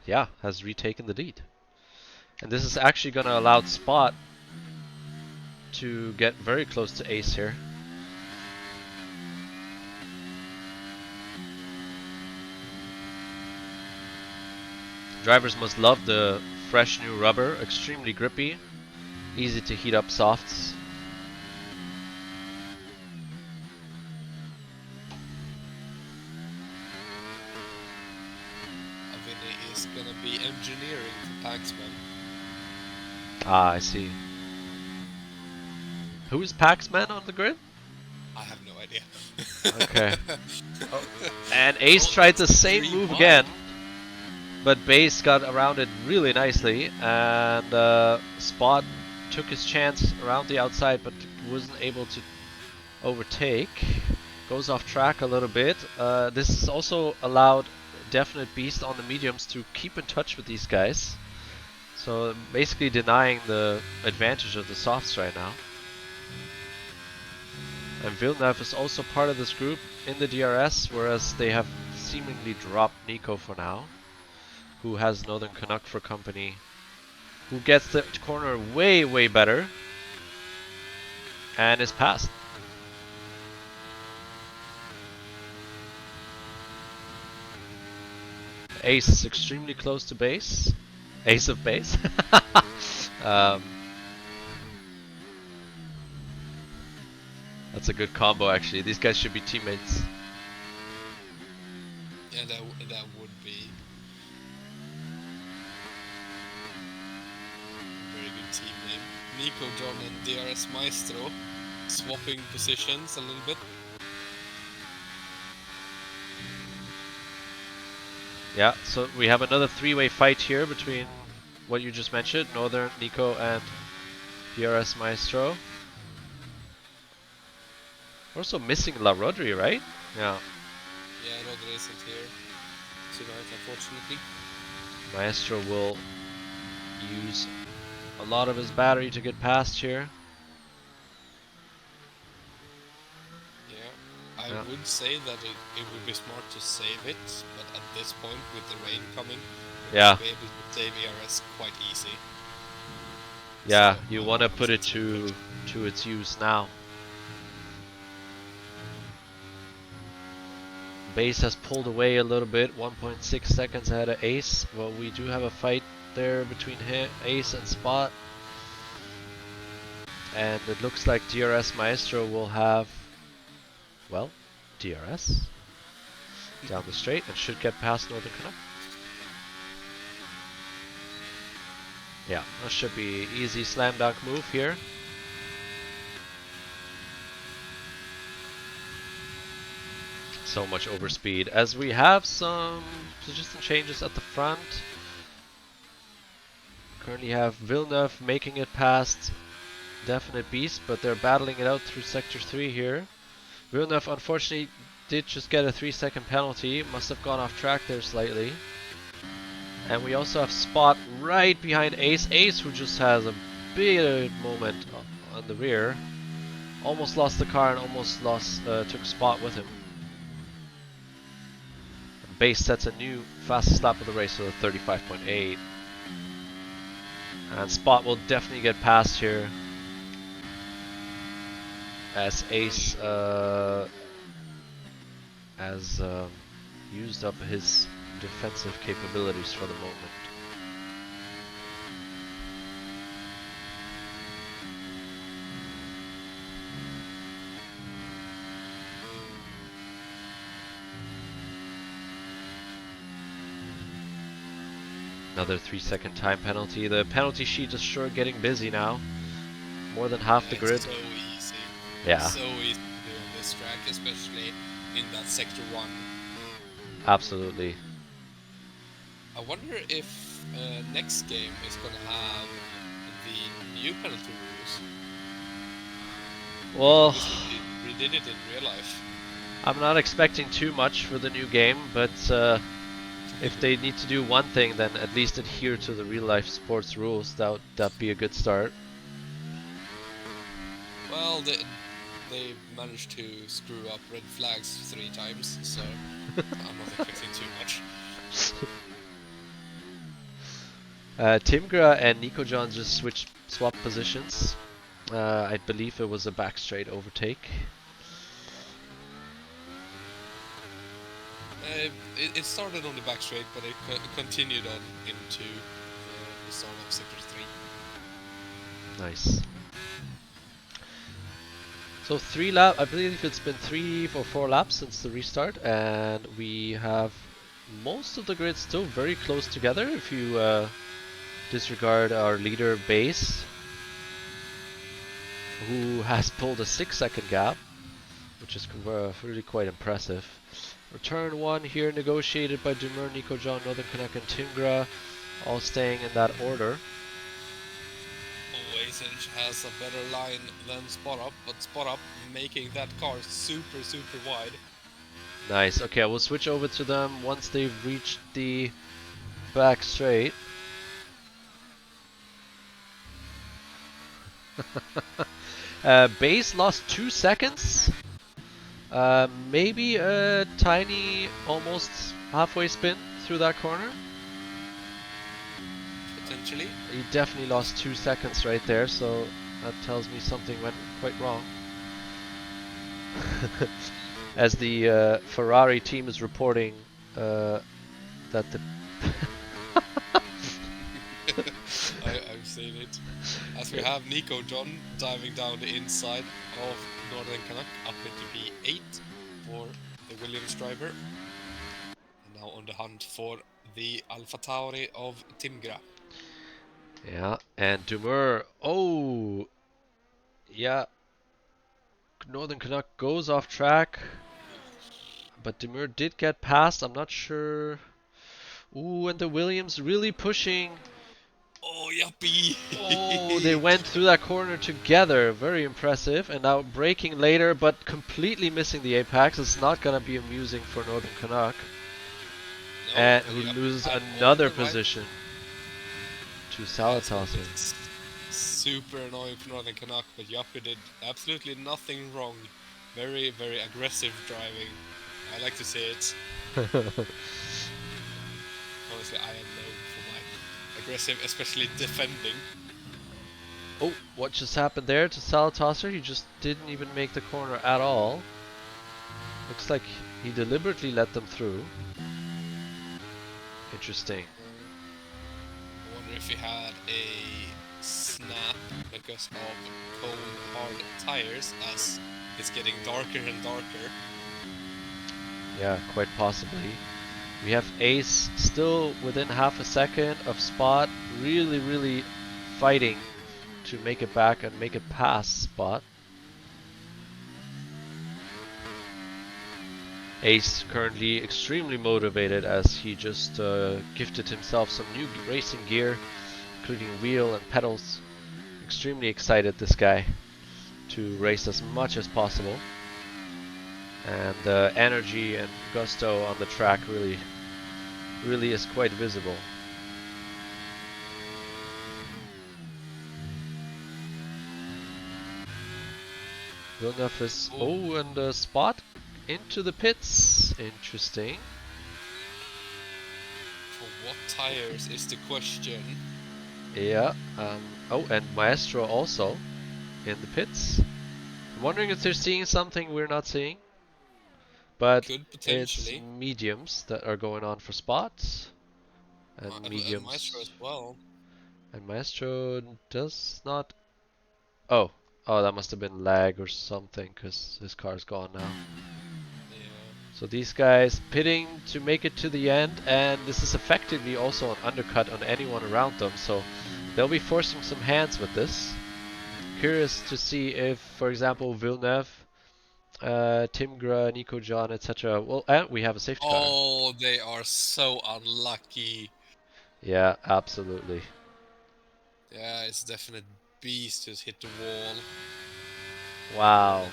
Speaker 1: yeah, has retaken the lead. And this is actually going to allow Spot to get very close to Ace here. Drivers must love the fresh new rubber, extremely grippy, easy to heat up softs.
Speaker 2: Vinny is gonna be engineering for Paxman.
Speaker 1: Ah, I see. Who is Paxman on the grid?
Speaker 2: I have no idea.
Speaker 1: Okay. Oh, and Ace tried the same move again, but Base got around it really nicely, and Spot took his chance around the outside, but wasn't able to overtake. Goes off track a little bit. This has also allowed Definite Beast on the mediums to keep in touch with these guys. So basically denying the advantage of the softs right now. And Villeneuve is also part of this group in the DRS, whereas they have seemingly dropped Nico for now, who has Northern Canuck for company, who gets the corner way, way better, and is passed. Ace is extremely close to base. Ace of base. That's a good combo, actually. These guys should be teammates.
Speaker 2: Yeah, that would be a very good team name. Nico, John, and DRS Maestro swapping positions a little bit.
Speaker 1: Yeah, so we have another three-way fight here between what you just mentioned, Northern, Nico, and DRS Maestro. We're also missing La Rodri, right? Yeah.
Speaker 2: Yeah, Rodri isn't here tonight, unfortunately.
Speaker 1: Maestro will use a lot of his battery to get past here.
Speaker 2: Yeah, I
Speaker 1: Yeah.
Speaker 2: would say that it would be smart to save it, but at this point, with the rain coming, you're
Speaker 1: Yeah.
Speaker 2: gonna be able to save ERS quite easy.
Speaker 1: Yeah,
Speaker 2: So
Speaker 1: you
Speaker 2: I
Speaker 1: want to
Speaker 2: wouldn't
Speaker 1: put
Speaker 2: say
Speaker 1: it
Speaker 2: it's good.
Speaker 1: to its use now. Base has pulled away a little bit, 1.6 seconds ahead of Ace. Well, we do have a fight there between Ace and Spot. And it looks like DRS Maestro will have, well, DRS down the straight and should get past Northern Canuck. Yeah, that should be easy slam dunk move here. So much overspeed. As we have some position changes at the front. Currently have Villeneuve making it past Definite Beast, but they're battling it out through Sector 3 here. Villeneuve unfortunately did just get a 3-second penalty. Must have gone off track there slightly. And we also have Spot right behind Ace. Ace, who just has a big moment on the rear. Almost lost the car and almost took Spot with him. Base sets a new fastest lap of the race with a 35.8. And Spot will definitely get past here, as Ace has used up his defensive capabilities for the moment. Another 3-second time penalty. The penalty sheet is sure getting busy now. More than half the grid.
Speaker 2: It's so easy.
Speaker 1: Yeah.
Speaker 2: So easy to do on this track, especially in that Sector 1.
Speaker 1: Absolutely.
Speaker 2: I wonder if next game is gonna have the new penalty rules.
Speaker 1: Well,
Speaker 2: We did it in real life.
Speaker 1: I'm not expecting too much for the new game, but if they need to do one thing, then at least adhere to the real life sports rules. That'd be a good start.
Speaker 2: Well, they managed to screw up red flags 3 times, so I'm not expecting too much.
Speaker 1: Timgra and Nico John just swapped positions. I believe it was a back straight overtake.
Speaker 2: It started on the back straight, but it continued on into the start of Sector 3.
Speaker 1: Nice. So I believe it's been 3 or 4 laps since the restart, and we have most of the grid still very close together if you disregard our leader Base, who has pulled a 6-second gap, which is really quite impressive. Return 1 here negotiated by Dumur, Nico John, Northern Canuck and Tingra, all staying in that order.
Speaker 2: Wasage has a better line than Spot Up, but Spot Up making that car super wide.
Speaker 1: Nice. Okay, we'll switch over to them once they've reached the back straight. Base lost 2 seconds. Maybe a tiny, almost halfway spin through that corner.
Speaker 2: Potentially.
Speaker 1: He definitely lost 2 seconds right there, so that tells me something went quite wrong. As the Ferrari team is reporting that the
Speaker 2: I've seen it. As we have Nico John diving down the inside of Northern Canuck up into P8 for the Williams driver. And now on the hunt for the Alpha Tauri of Timgra.
Speaker 1: Yeah, and Dumur, oh, yeah, Northern Canuck goes off track, but Demir did get past. I'm not sure. Ooh, and the Williams really pushing.
Speaker 2: Oh, yuppie!
Speaker 1: Oh, they went through that corner together. Very impressive. And now braking later, but completely missing the apex. It's not going to be amusing for Northern Canuck.
Speaker 2: No,
Speaker 1: And who loses another position to Salatasser.
Speaker 2: super annoying for Northern Canuck, but Yaku did absolutely nothing wrong. Very, very aggressive driving. I like to say it. Honestly, I am known for my aggressive, especially defending.
Speaker 1: Oh, what just happened there to Salatosser? He just didn't even make the corner at all. Looks like he deliberately let them through. Interesting.
Speaker 2: I wonder if he had a snap because of cold, hard tires as it's getting darker and darker.
Speaker 1: Yeah, quite possibly. We have Ace still within half a second of Spot, really fighting to make it back and make it past Spot. Ace currently extremely motivated as he just gifted himself some new racing gear, including wheel and pedals. Extremely excited, this guy, to race as much as possible. And the energy and gusto on the track really is quite visible. Villeneuve is, and Spot into the pits. Interesting.
Speaker 2: For what tires is the question?
Speaker 1: Yeah. Oh, and Maestro also in the pits. I'm wondering if they're seeing something we're not seeing. But
Speaker 2: Could
Speaker 1: it's
Speaker 2: potentially.
Speaker 1: mediums that are going on for spots. And
Speaker 2: And Maestro
Speaker 1: mediums.
Speaker 2: as well.
Speaker 1: And Maestro does not. Oh. Oh, that must have been lag or something, because his car's gone now.
Speaker 2: Yeah.
Speaker 1: So these guys pitting to make it to the end, and this is effectively also an undercut on anyone around them, so they'll be forcing some hands with this. Curious to see if, for example, Villeneuve, Timgra, Nico John, etc. Well, and we have a safety car.
Speaker 2: Oh, they are so unlucky.
Speaker 1: Yeah, absolutely.
Speaker 2: Yeah, it's definite beast just hit the wall.
Speaker 1: Wow.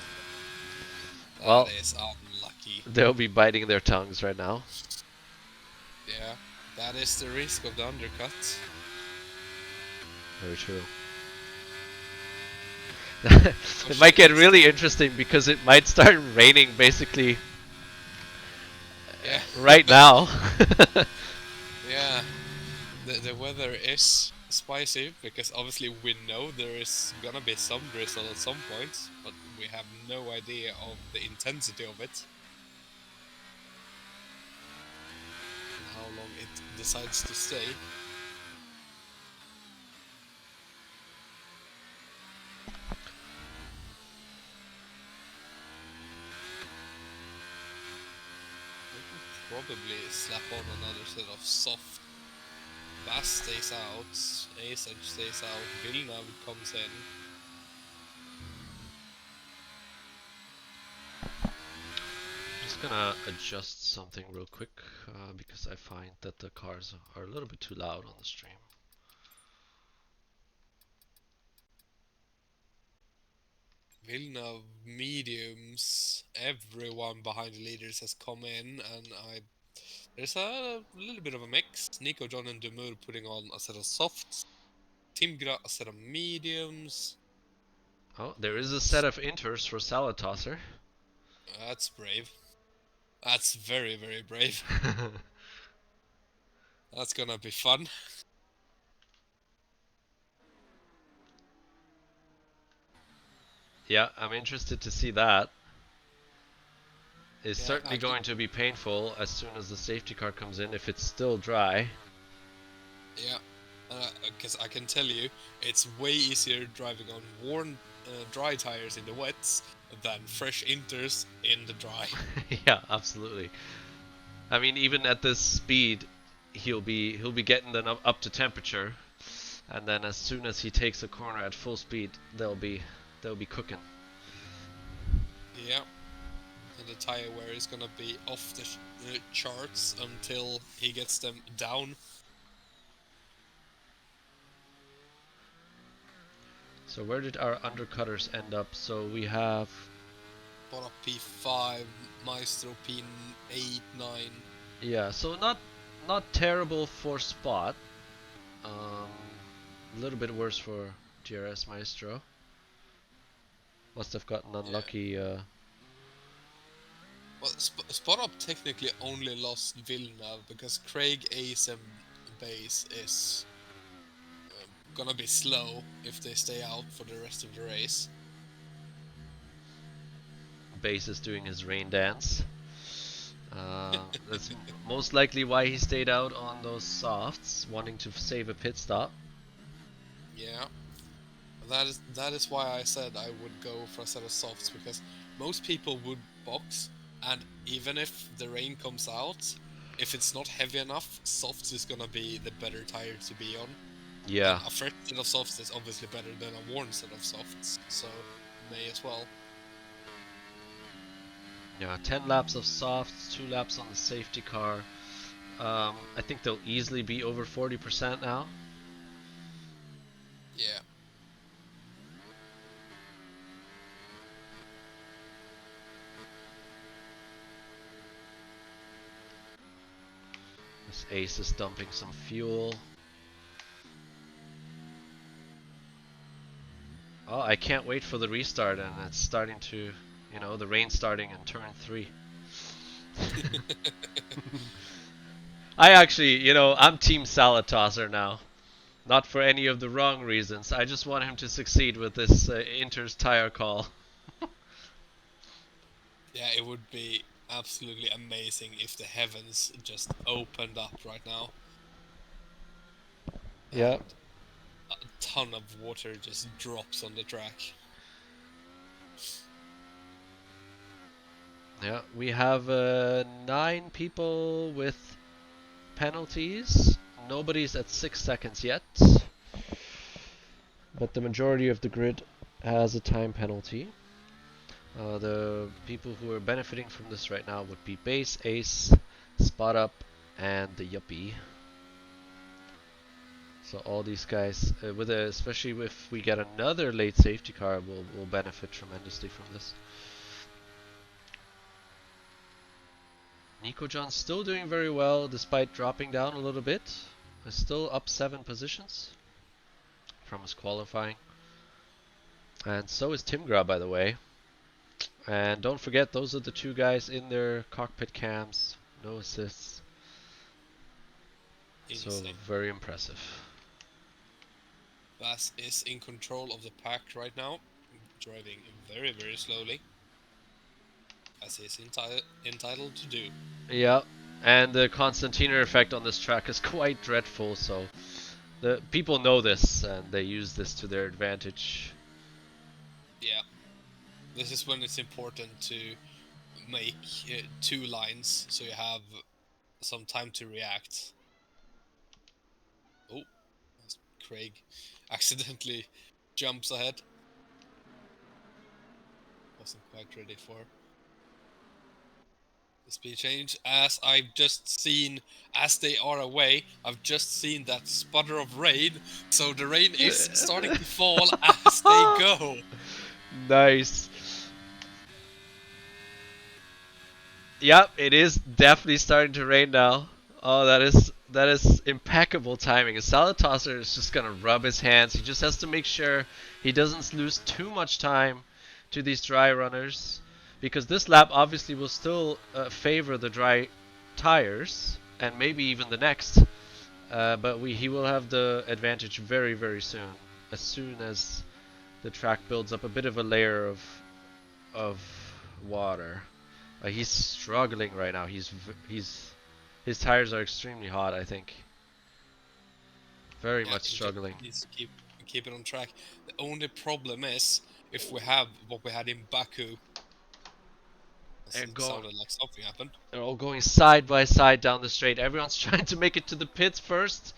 Speaker 2: That
Speaker 1: Well,
Speaker 2: is unlucky.
Speaker 1: they'll be biting their tongues right now.
Speaker 2: Yeah, that is the risk of the undercut.
Speaker 1: Very true.
Speaker 2: Oh
Speaker 1: It might get
Speaker 2: shit.
Speaker 1: really interesting because it might start raining basically
Speaker 2: Yeah.
Speaker 1: right now.
Speaker 2: Yeah. The weather is spicy because obviously we know there is gonna be some drizzle at some point, but we have no idea of the intensity of it and how long it decides to stay. We can probably slap on another set of soft. Bass stays out, Asage stays out, Villeneuve comes in.
Speaker 1: Just gonna adjust something real quick because I find that the cars are a little bit too loud on the stream.
Speaker 2: Villeneuve mediums, everyone behind the leaders has come in, and there's a little bit of a mix. Nico, John, and Demur putting on a set of softs. Timgra a set of mediums.
Speaker 1: Oh, there is a set of inters for Salatosser.
Speaker 2: That's brave. That's very, very brave. That's gonna be fun.
Speaker 1: Yeah, I'm interested to see that. It's
Speaker 2: Yeah,
Speaker 1: certainly going to be painful as soon as the safety car comes in if it's still dry.
Speaker 2: yeah. Because I can tell you, it's way easier driving on worn, dry tires in the wets than fresh inters in the dry.
Speaker 1: Yeah, absolutely. I mean, even at this speed, he'll be getting them up to temperature, and then as soon as he takes a corner at full speed, they'll be cooking.
Speaker 2: Yeah. And the tire wear is gonna be off the charts until he gets them down.
Speaker 1: So where did our undercutters end up? So we have
Speaker 2: Bora P5, Maestro P8, 9.
Speaker 1: yeah, so not terrible for Spot. A little bit worse for DRS Maestro. Must have gotten
Speaker 2: Yeah.
Speaker 1: unlucky.
Speaker 2: Well, Spot Up technically only lost Villeneuve because Craig Ace and Base is gonna be slow if they stay out for the rest of the race.
Speaker 1: Base is doing his rain dance. That's most likely why he stayed out on those softs, wanting to save a pit stop.
Speaker 2: Yeah, that is why I said I would go for a set of softs because most people would box, and even if the rain comes out, if it's not heavy enough, softs is gonna be the better tire to be on. And
Speaker 1: Yeah,
Speaker 2: a fresh set of softs is obviously better than a worn set of softs, so may as well.
Speaker 1: yeah. 10 laps of softs, 2 laps on the safety car. I think they'll easily be over 40% now.
Speaker 2: Yeah.
Speaker 1: This Ace is dumping some fuel. Oh, I can't wait for the restart, and it's starting to, the rain starting in turn 3. I actually, I'm Team Salad Tosser now. Not for any of the wrong reasons. I just want him to succeed with this Inter's tire call.
Speaker 2: Yeah, it would be absolutely amazing if the heavens just opened up right now
Speaker 1: Yeah.
Speaker 2: and a ton of water just drops on the track.
Speaker 1: Yeah, we have 9 people with penalties. Nobody's at 6 seconds yet. But the majority of the grid has a time penalty. The people who are benefiting from this right now would be Base, Ace, Spot Up, and the Yuppie. So all these guys, especially if we get another late safety car, will benefit tremendously from this. Nico John's still doing very well despite dropping down a little bit. He's still up 7 positions from his qualifying. And so is Tim Gra, by the way. And don't forget, those are the 2 guys in their cockpit cams. No assists. So
Speaker 2: Insane.
Speaker 1: very impressive.
Speaker 2: Bass is in control of the pack right now, driving very, very slowly, as he's entitled to do.
Speaker 1: Yeah, and the Constantina effect on this track is quite dreadful. So the people know this and they use this to their advantage.
Speaker 2: Yeah, this is when it's important to make 2 lines so you have some time to react. Oh, Craig accidentally jumps ahead. Wasn't quite ready for the speed change. As I've just seen, as they are away, I've just seen that sputter of rain. So the rain is starting to fall as they go.
Speaker 1: Nice. Yep, it is definitely starting to rain now. Oh, that is impeccable timing. And Salatasar is just gonna rub his hands. He just has to make sure he doesn't lose too much time to these dry runners, because this lap obviously will still favor the dry tires, and maybe even the next. But he will have the advantage very, very soon as the track builds up a bit of a layer of water. He's struggling right now. His tires are extremely hot, I think. Very
Speaker 2: Yeah,
Speaker 1: much
Speaker 2: he just
Speaker 1: struggling.
Speaker 2: needs to keep it on track. The only problem is if we have what we had in Baku.
Speaker 1: They're
Speaker 2: It
Speaker 1: going.
Speaker 2: sounded like something happened.
Speaker 1: They're all going side by side down the straight. Everyone's trying to make it to the pits first.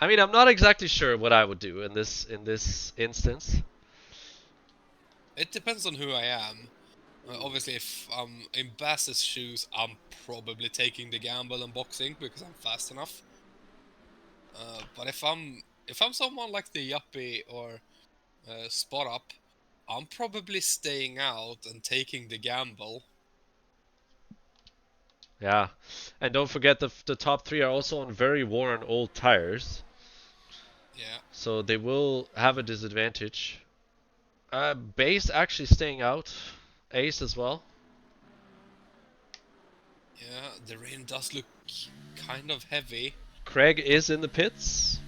Speaker 1: I mean, I'm not exactly sure what I would do in this instance.
Speaker 2: It depends on who I am. Obviously, if I'm in Bass's shoes, I'm probably taking the gamble and boxing because I'm fast enough. But if I'm someone like the Yuppie or Spot Up, I'm probably staying out and taking the gamble.
Speaker 1: Yeah, and don't forget the top 3 are also on very worn old tires.
Speaker 2: Yeah.
Speaker 1: So they will have a disadvantage. Base actually staying out. Ace as well.
Speaker 2: Yeah, the rain does look kind of heavy.
Speaker 1: Craig is in the pits.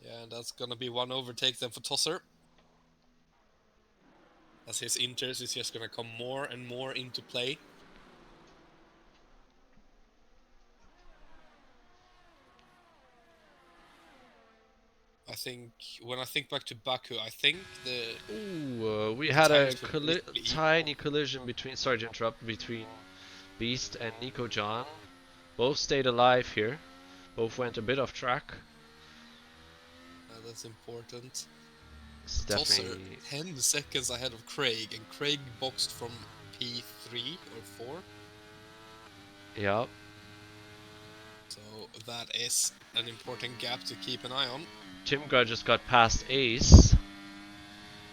Speaker 2: Yeah, that's gonna be one overtake then for Tosser. As his inters is just gonna come more and more into play. I think when I think back to Baku, I think
Speaker 1: Ooh, we
Speaker 2: the
Speaker 1: had a
Speaker 2: tires were basically equal.
Speaker 1: tiny collision between, sorry to interrupt, between Beast and Nico John. Both stayed alive here. Both went a bit off track.
Speaker 2: That's important.
Speaker 1: It's
Speaker 2: Tosser
Speaker 1: definitely,
Speaker 2: 10 seconds ahead of Craig, and Craig boxed from P3 or 4.
Speaker 1: yeah.
Speaker 2: So that is an important gap to keep an eye on.
Speaker 1: Timgra just got past Ace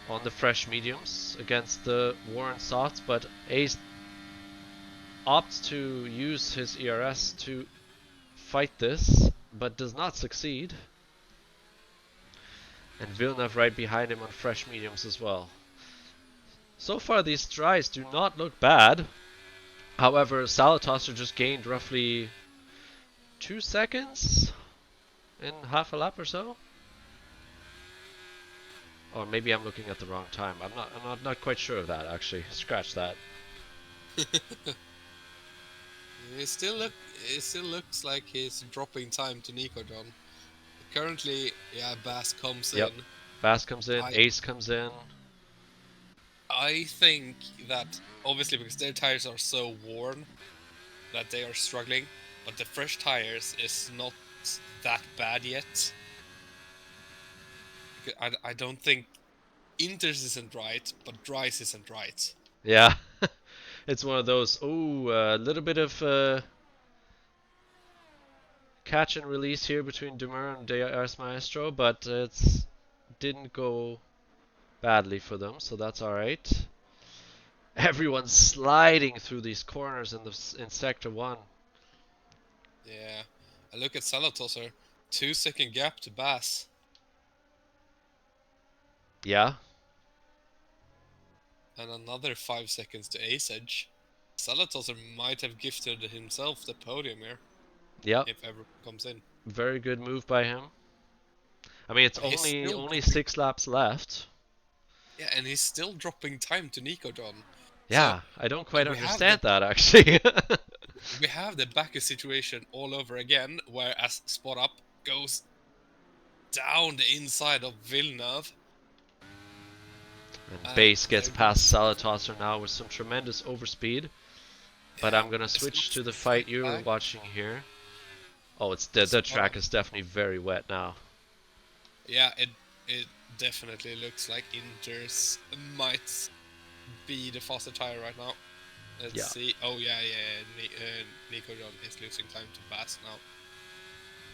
Speaker 1: on the fresh mediums against the Warren softs, but Ace opts to use his ERS to fight this, but does not succeed. And Villeneuve right behind him on fresh mediums as well. So far these tries do not look bad. However, Salatosser just gained roughly 2 seconds in half a lap or so. Or maybe I'm looking at the wrong time. I'm not quite sure of that actually. Scratch that.
Speaker 2: It still looks like he's dropping time to Nico John. Currently, yeah, Bass comes
Speaker 1: Yep.
Speaker 2: in.
Speaker 1: Bass comes in,
Speaker 2: I
Speaker 1: Ace comes in.
Speaker 2: I think that obviously because their tires are so worn that they are struggling, but the fresh tires is not that bad yet. I don't think Inters isn't right, but Dries isn't right.
Speaker 1: Yeah. It's one of those, ooh, a little bit of catch and release here between Demur and DRS Maestro, but it's didn't go badly for them, so that's alright. Everyone's sliding through these corners in sector 1.
Speaker 2: Yeah, I look at Salatosser, 2 second gap to Bass,
Speaker 1: Yeah,
Speaker 2: and another 5 seconds to Ace Edge. Salatosser might have gifted himself the podium here
Speaker 1: yep.
Speaker 2: if everyone comes in.
Speaker 1: Very good move by him. I mean, it's
Speaker 2: But he's still
Speaker 1: only
Speaker 2: dropping.
Speaker 1: 6 laps left.
Speaker 2: Yeah, and he's still dropping time to Nico John. So
Speaker 1: Yeah, I don't quite
Speaker 2: we have the
Speaker 1: understand that actually.
Speaker 2: we have the Baku situation all over again, whereas Spot Up goes down the inside of Villeneuve.
Speaker 1: And Base
Speaker 2: There
Speaker 1: gets past
Speaker 2: goes,
Speaker 1: Salatosser now with some tremendous overspeed. But
Speaker 2: yeah,
Speaker 1: I'm gonna
Speaker 2: it's
Speaker 1: switch
Speaker 2: not
Speaker 1: to the
Speaker 2: that
Speaker 1: fight you're
Speaker 2: bad.
Speaker 1: watching here. Oh, it's the
Speaker 2: Spot Up.
Speaker 1: track is definitely very wet now.
Speaker 2: Yeah, it definitely looks like Inters might be the faster tire right now. Let's
Speaker 1: Yeah,
Speaker 2: see. Oh yeah. Nico John is losing time to Bass now.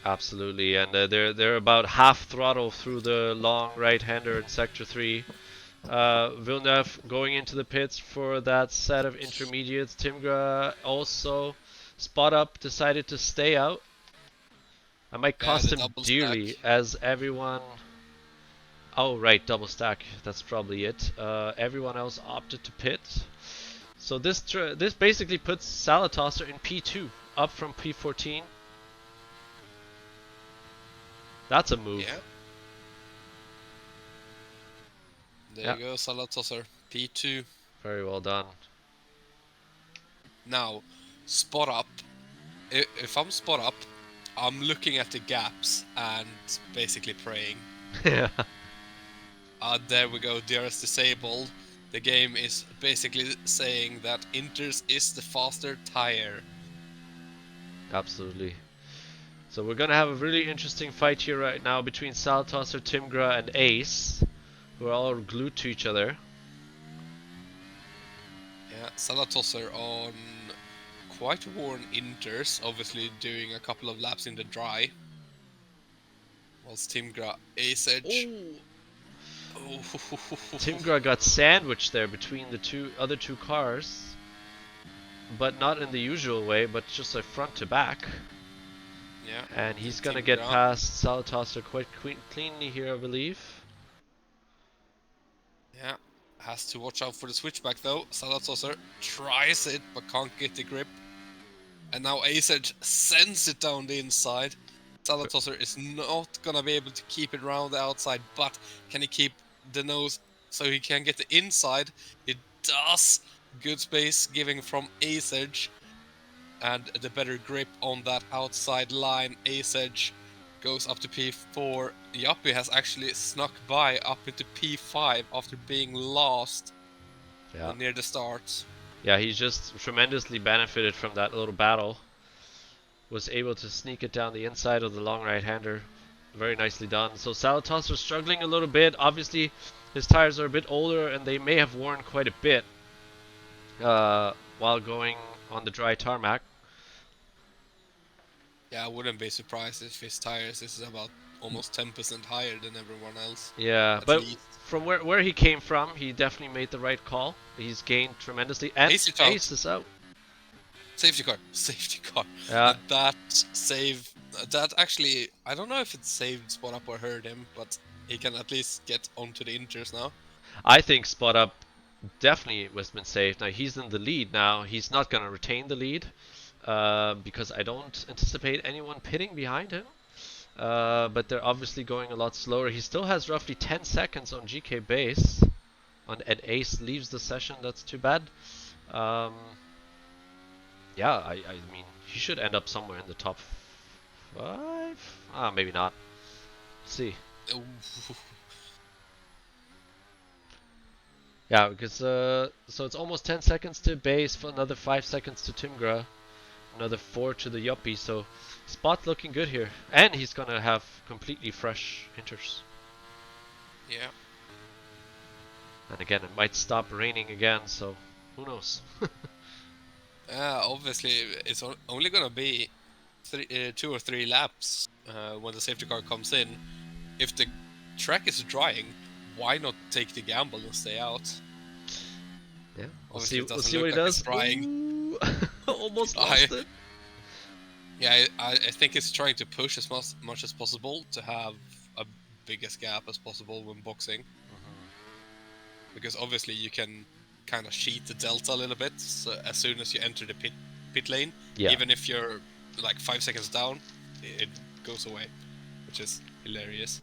Speaker 1: absolutely. And they're about half throttle through the long right-hander in sector 3. Villeneuve going into the pits for that set of intermediates. Timgra also spot up, decided to stay out. I might
Speaker 2: Yeah,
Speaker 1: cost
Speaker 2: the
Speaker 1: him
Speaker 2: double stack.
Speaker 1: dearly as everyone. Oh, right, double stack. That's probably it. Everyone else opted to pit. So this basically puts Salatosser in P2, up from P14. That's a move.
Speaker 2: Yeah, there
Speaker 1: Yeah,
Speaker 2: you go, Salatosser. P2.
Speaker 1: very well done.
Speaker 2: Now, spot up. If I'm spot up, I'm looking at the gaps and basically praying.
Speaker 1: Yeah,
Speaker 2: There we go, DRS disabled. The game is basically saying that Inters is the faster tire.
Speaker 1: absolutely. So we're gonna have a really interesting fight here right now between Salatosser, Timgra, and Ace, who are all glued to each other.
Speaker 2: Yeah, Salatosser on quite worn Inters, obviously doing a couple of laps in the dry. Whilst Timgra Ace Edge.
Speaker 1: Oh,
Speaker 2: Oh,
Speaker 1: Timgra got sandwiched there between the other two cars, but not in the usual way, but just a front to back.
Speaker 2: Yeah.
Speaker 1: And he's
Speaker 2: And
Speaker 1: gonna
Speaker 2: Team
Speaker 1: get
Speaker 2: Gra.
Speaker 1: past Salatoster quite cleanly here, I believe.
Speaker 2: Yeah. Has to watch out for the switchback though. Salazar tries it but can't get the grip. And now Azed sends it down the inside. Salazar is not gonna be able to keep it around the outside, but can he keep the nose so he can get the inside? He does. Good space giving from Azed. And the better grip on that outside line. Azed goes up to P4. Yuppie has actually snuck by up into P5 after being lost
Speaker 1: Yeah.
Speaker 2: near the start.
Speaker 1: Yeah, he's just tremendously benefited from that little battle. Was able to sneak it down the inside of the long right-hander. Very nicely done. So Salatoster struggling a little bit. Obviously, his tires are a bit older and they may have worn quite a bit while going on the dry tarmac.
Speaker 2: Yeah, I wouldn't be surprised if his tires is about almost 10% higher than everyone else,
Speaker 1: Yeah,
Speaker 2: at
Speaker 1: but
Speaker 2: least.
Speaker 1: from where he came from, he definitely made the right call. He's gained tremendously, and
Speaker 2: Ace it out.
Speaker 1: Ace is out.
Speaker 2: Safety car. Safety car.
Speaker 1: Yeah,
Speaker 2: And that save... That actually... I don't know if it saved Spot Up or hurt him, but he can at least get onto the inters now.
Speaker 1: I think Spot Up definitely was been saved. Now he's in the lead now. He's not going to retain the lead because I don't anticipate anyone pitting behind him. But they're obviously going a lot slower. He still has roughly 10 seconds on GK base. And Ace leaves the session. That's too bad. Um, yeah, I mean, he should end up somewhere in the top 5? Ah, maybe not. Let's see.
Speaker 2: Ooh.
Speaker 1: Yeah, because so it's almost 10 seconds to base, for another 5 seconds to Timgra, another 4 to the Yuppie. So Spot looking good here, and he's gonna have completely fresh inters.
Speaker 2: Yeah.
Speaker 1: And again, it might stop raining again, so who knows?
Speaker 2: Obviously, it's only gonna be 2 or 3 laps when the safety car comes in. If the track is drying, why not take the gamble and stay out?
Speaker 1: Yeah, we'll
Speaker 2: Obviously,
Speaker 1: see.
Speaker 2: it
Speaker 1: We'll
Speaker 2: doesn't
Speaker 1: see what
Speaker 2: look
Speaker 1: he
Speaker 2: like it's
Speaker 1: does.
Speaker 2: drying.
Speaker 1: Ooh, almost
Speaker 2: I
Speaker 1: lost it.
Speaker 2: Yeah, I think it's trying to push as much as possible to have a biggest gap as possible when boxing, because obviously you can kind of cheat the delta a little bit. So as soon as you enter the pit lane,
Speaker 1: Yeah.
Speaker 2: even if you're like 5 seconds down, it goes away, which is hilarious.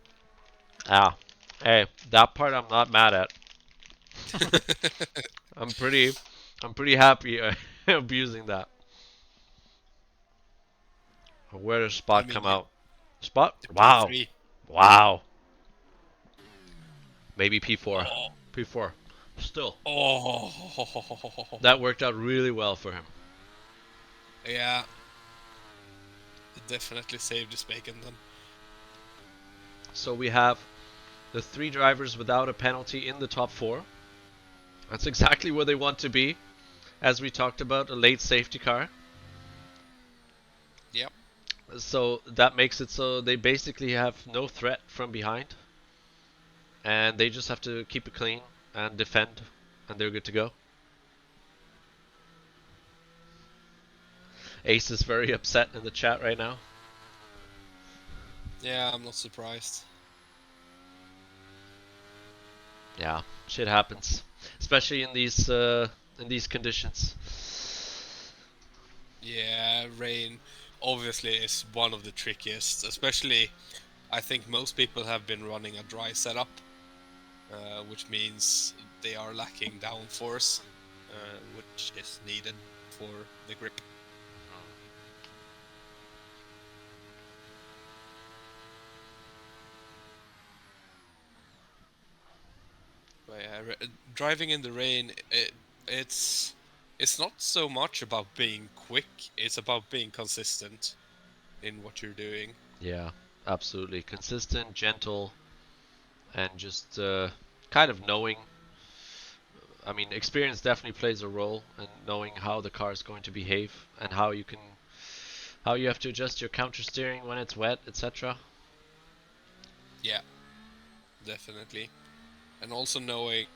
Speaker 1: Ah, hey, that part I'm not mad at. I'm pretty happy abusing that. Where does
Speaker 2: I
Speaker 1: Spot
Speaker 2: mean,
Speaker 1: come out? Spot?
Speaker 2: the
Speaker 1: Wow.
Speaker 2: P3.
Speaker 1: Wow. Maybe P4.
Speaker 2: Oh,
Speaker 1: P4. Still.
Speaker 2: oh,
Speaker 1: That worked out really well for him.
Speaker 2: yeah, it definitely saved his bacon then.
Speaker 1: So we have the 3 drivers without a penalty in the top 4. That's exactly where they want to be. As we talked about, a late safety car.
Speaker 2: Yep.
Speaker 1: So that makes it so they basically have no threat from behind. And they just have to keep it clean and defend, and they're good to go. Ace is very upset in the chat right now.
Speaker 2: Yeah, I'm not surprised.
Speaker 1: Yeah, shit happens, especially in these conditions.
Speaker 2: Yeah, rain obviously is one of the trickiest, especially I think most people have been running a dry setup, which means they are lacking downforce, which is needed for the grip. But yeah, driving in the rain, it's not so much about being quick; it's about being consistent in what you're doing.
Speaker 1: Yeah, absolutely consistent, gentle, and just kind of knowing. I mean, experience definitely plays a role in knowing how the car is going to behave and how you have to adjust your counter steering when it's wet, etc.
Speaker 2: Yeah, definitely, and also knowing.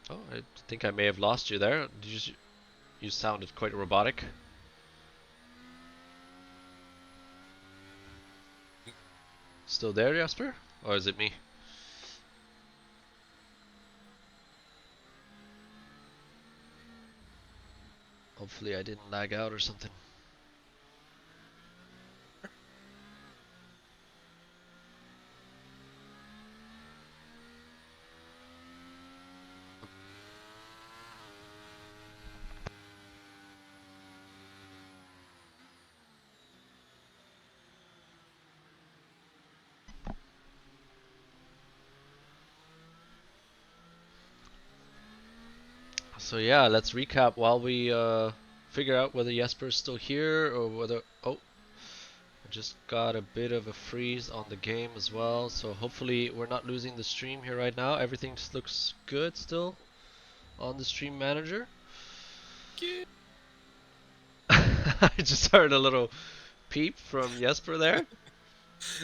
Speaker 1: Oh, I think I may have lost you there. Did you? You sounded quite robotic. Still there, Jasper? Or is it me? Hopefully I didn't lag out or something. So yeah, let's recap while we figure out whether Jesper's still here or whether... Oh, I just got a bit of a freeze on the game as well. So hopefully we're not losing the stream here right now. Everything just looks good still on the stream manager. I just heard a little peep from Jesper there.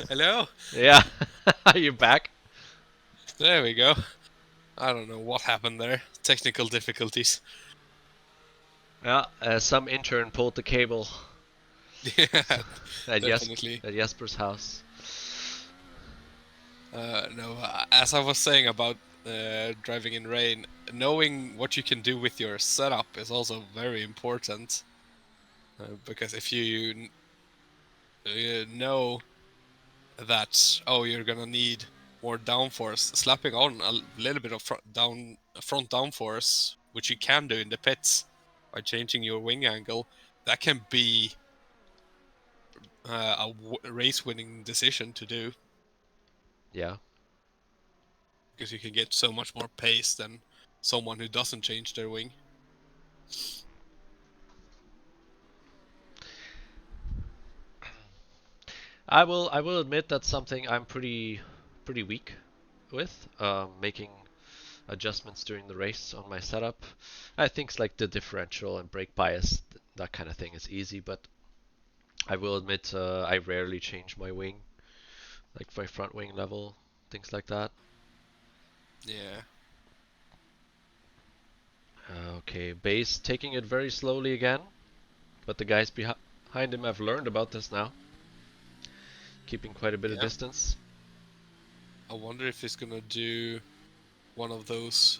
Speaker 2: Hello?
Speaker 1: Yeah, are you back?
Speaker 2: There we go. I don't know what happened there. Technical difficulties.
Speaker 1: Yeah, some intern pulled the cable
Speaker 2: Yeah,
Speaker 1: at,
Speaker 2: definitely.
Speaker 1: at Jesper's house.
Speaker 2: No, as I was saying about driving in rain, knowing what you can do with your setup is also very important. Because if you know that, oh, you're gonna need more downforce, slapping on a little bit of front downforce, which you can do in the pits by changing your wing angle, that can be a race-winning decision to do,
Speaker 1: Yeah.
Speaker 2: because you can get so much more pace than someone who doesn't change their wing.
Speaker 1: I will admit that's something I'm pretty weak with, making adjustments during the race on my setup. I think like the differential and brake bias, that kind of thing is easy, but I will admit I rarely change my wing, like my front wing level, things like that.
Speaker 2: Yeah.
Speaker 1: Okay, base taking it very slowly again, but the guys behind him have learned about this now, keeping quite a bit of
Speaker 2: Yeah.
Speaker 1: distance.
Speaker 2: I wonder if he's gonna do one of those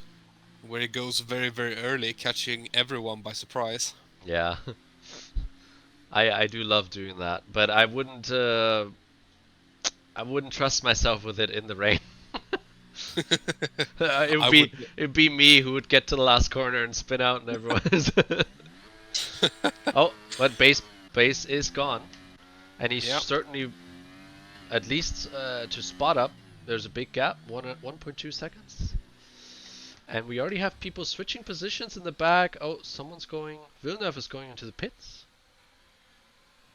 Speaker 2: where he goes very, very early, catching everyone by surprise.
Speaker 1: Yeah, I do love doing that, but I wouldn't trust myself with it in the rain. it would
Speaker 2: I
Speaker 1: be
Speaker 2: would.
Speaker 1: it'd be me who would get to the last corner and spin out, and everyone is. Oh, but base is gone, and he's
Speaker 2: Yeah.
Speaker 1: certainly at least to spot up. There's a big gap, 1.2 seconds, and we already have people switching positions in the back. Oh, someone's going. Villeneuve is going into the pits.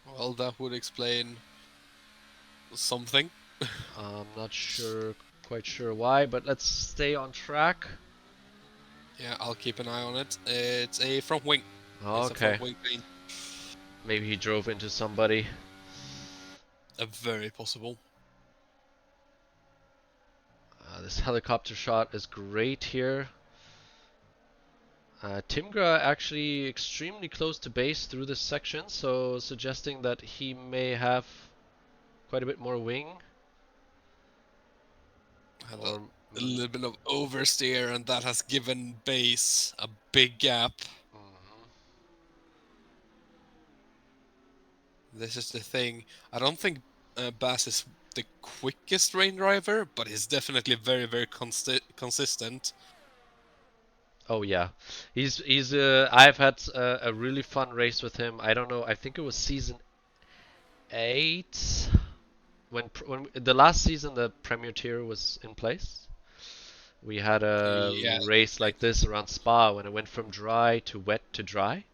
Speaker 2: Well, that would explain something.
Speaker 1: I'm not quite sure why, but let's stay on track.
Speaker 2: Yeah, I'll keep an eye on it. It's a front wing. It's a
Speaker 1: Okay,
Speaker 2: front wing paint.
Speaker 1: maybe he drove into somebody.
Speaker 2: Very possible.
Speaker 1: This helicopter shot is great here. Timgra actually extremely close to base through this section, so suggesting that he may have quite a bit more wing.
Speaker 2: Had
Speaker 1: Or
Speaker 2: a little bit of oversteer, and that has given base a big gap.
Speaker 1: Mhm.
Speaker 2: This is the thing. I don't think Bass is the quickest rain driver, but he's definitely very, very consistent.
Speaker 1: Oh yeah, he's. I've had a really fun race with him. I don't know. I think it was season 8 when the last season the Premier Tier was in place. We had a
Speaker 2: Yeah,
Speaker 1: race like this around Spa when it went from dry to wet to dry.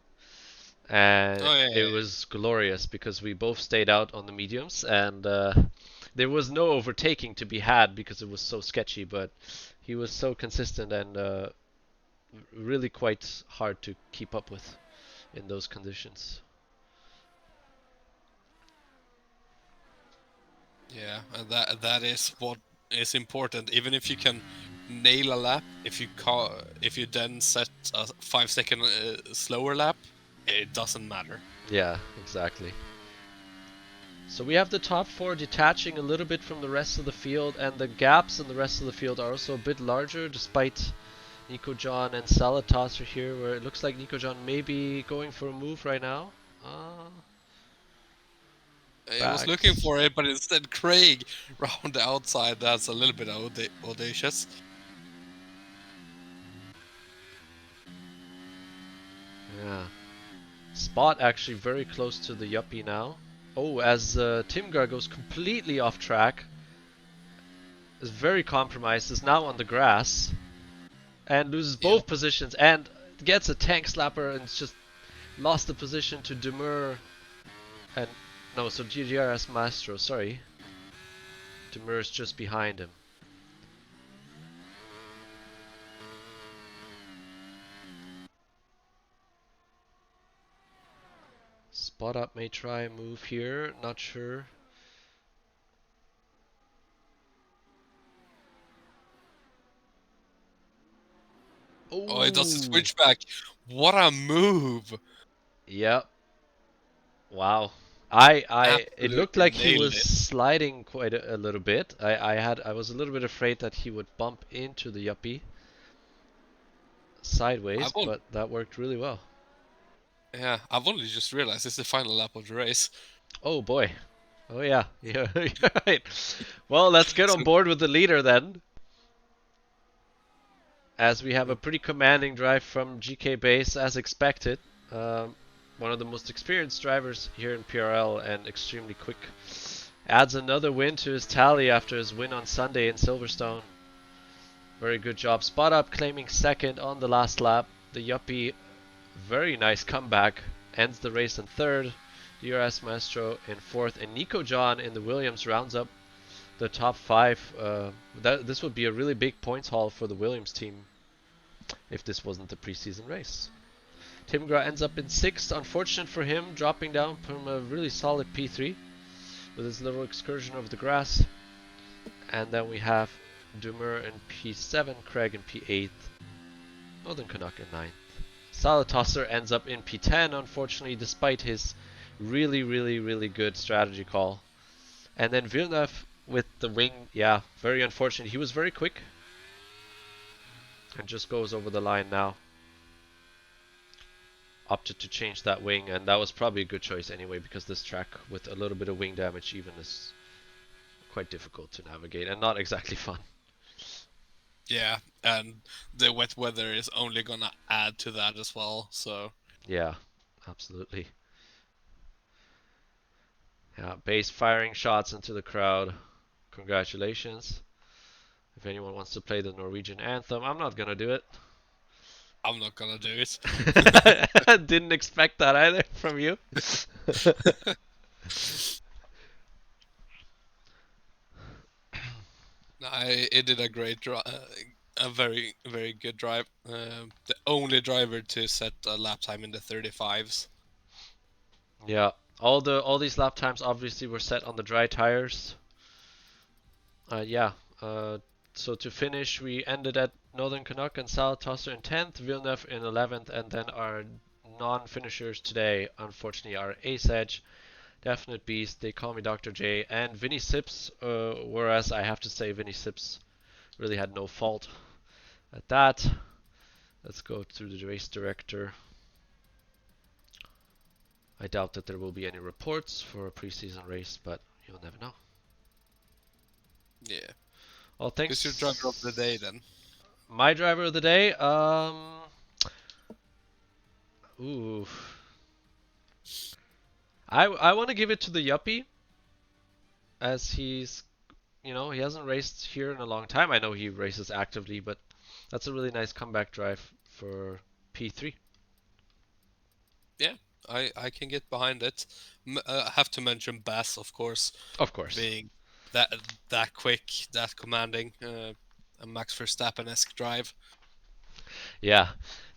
Speaker 1: And
Speaker 2: oh yeah,
Speaker 1: it
Speaker 2: yeah,
Speaker 1: was glorious because we both stayed out on the mediums, and there was no overtaking to be had because it was so sketchy. But he was so consistent and really quite hard to keep up with in those conditions.
Speaker 2: yeah, and that is what is important. Even if you can nail a lap, if you then set a 5 second slower lap, it doesn't matter.
Speaker 1: Yeah, exactly. So we have the top four detaching a little bit from the rest of the field, and the gaps in the rest of the field are also a bit larger, despite Nico John and Salatas are here, where it looks like Nico John may be going for a move right now.
Speaker 2: I was looking
Speaker 1: Backs.
Speaker 2: for it, but instead Craig round the outside. That's a little bit audacious.
Speaker 1: Yeah. Spot actually very close to the Yuppie now. Oh, as Timgar goes completely off track, is very compromised, is now on the grass, and loses
Speaker 2: Yeah.
Speaker 1: both positions, and gets a tank slapper, and it's just lost the position to Demur, and no, so GGRS Maestro, sorry. Demur is just behind him. Spot up may try a move here, not sure.
Speaker 2: Oh, it does the
Speaker 1: Oh,
Speaker 2: switchback. What a move!
Speaker 1: yep. Wow. It looked
Speaker 2: Absolutely
Speaker 1: like he
Speaker 2: nailed
Speaker 1: was
Speaker 2: it.
Speaker 1: sliding quite a little bit. I was a little bit afraid that he would bump into the Yuppie sideways,
Speaker 2: I've only,
Speaker 1: but that worked really well.
Speaker 2: yeah, I've only just realized it's the final lap of the race.
Speaker 1: Oh boy. Oh yeah. Yeah, you're right. Well, let's get on
Speaker 2: So,
Speaker 1: board with the leader then, as we have a pretty commanding drive from GK base as expected. Um, One of the most experienced drivers here in PRL and extremely quick. Adds another win to his tally after his win on Sunday in Silverstone. Very good job. Spot up claiming second on the last lap. The Yuppie, very nice comeback. Ends the race in third. DRS Maestro in fourth. And Nico John in the Williams rounds up the top five. This would be a really big points haul for the Williams team if this wasn't the preseason race. Tim McGraw ends up in sixth. Unfortunate for him, dropping down from a really solid P3 with his little excursion over the grass. And then we have Doomer in P7, Craig in P8, Northern Canuck in 9th. Salatosser ends up in P10, unfortunately, despite his really good strategy call. And then Villeneuve with the wing, yeah, very unfortunate. He was very quick and just goes over the line now. Opted to change that wing, and that was probably a good choice anyway, because this track with a little bit of wing damage even is quite difficult to navigate and not exactly fun.
Speaker 2: yeah, and the wet weather is only gonna add to that as well. So
Speaker 1: Yeah, absolutely. Yeah, base firing shots into the crowd. Congratulations. If anyone wants to play the Norwegian anthem, I'm not gonna do it.
Speaker 2: I'm not gonna do it.
Speaker 1: Didn't expect that either from you.
Speaker 2: It did a great drive, a very good drive. The only driver to set a lap time in the 35s.
Speaker 1: Yeah, all these lap times obviously were set on the dry tires. Yeah. Uh, so to finish, we ended at Northern Canuck and Salatosser in 10th, Villeneuve in 11th, and then our non-finishers today, unfortunately, are Ace Edge, Definite Beast, They Call Me Dr. J, and Vinny Sips, whereas I have to say Vinny Sips really had no fault at that. Let's go through the race director. I doubt that there will be any reports for a preseason race, but you'll never know.
Speaker 2: Yeah.
Speaker 1: Well,
Speaker 2: Who's your driver of the day
Speaker 1: thanks.
Speaker 2: then?
Speaker 1: My driver of the day. Ooh. I want to give it to the Yuppie, as he hasn't raced here in a long time. I know he races actively, but that's a really nice comeback drive for P3.
Speaker 2: Yeah, I can get behind it. I have to mention Bass, of course,
Speaker 1: Of course.
Speaker 2: being that that quick, that commanding, a Max Verstappen-esque drive.
Speaker 1: Yeah.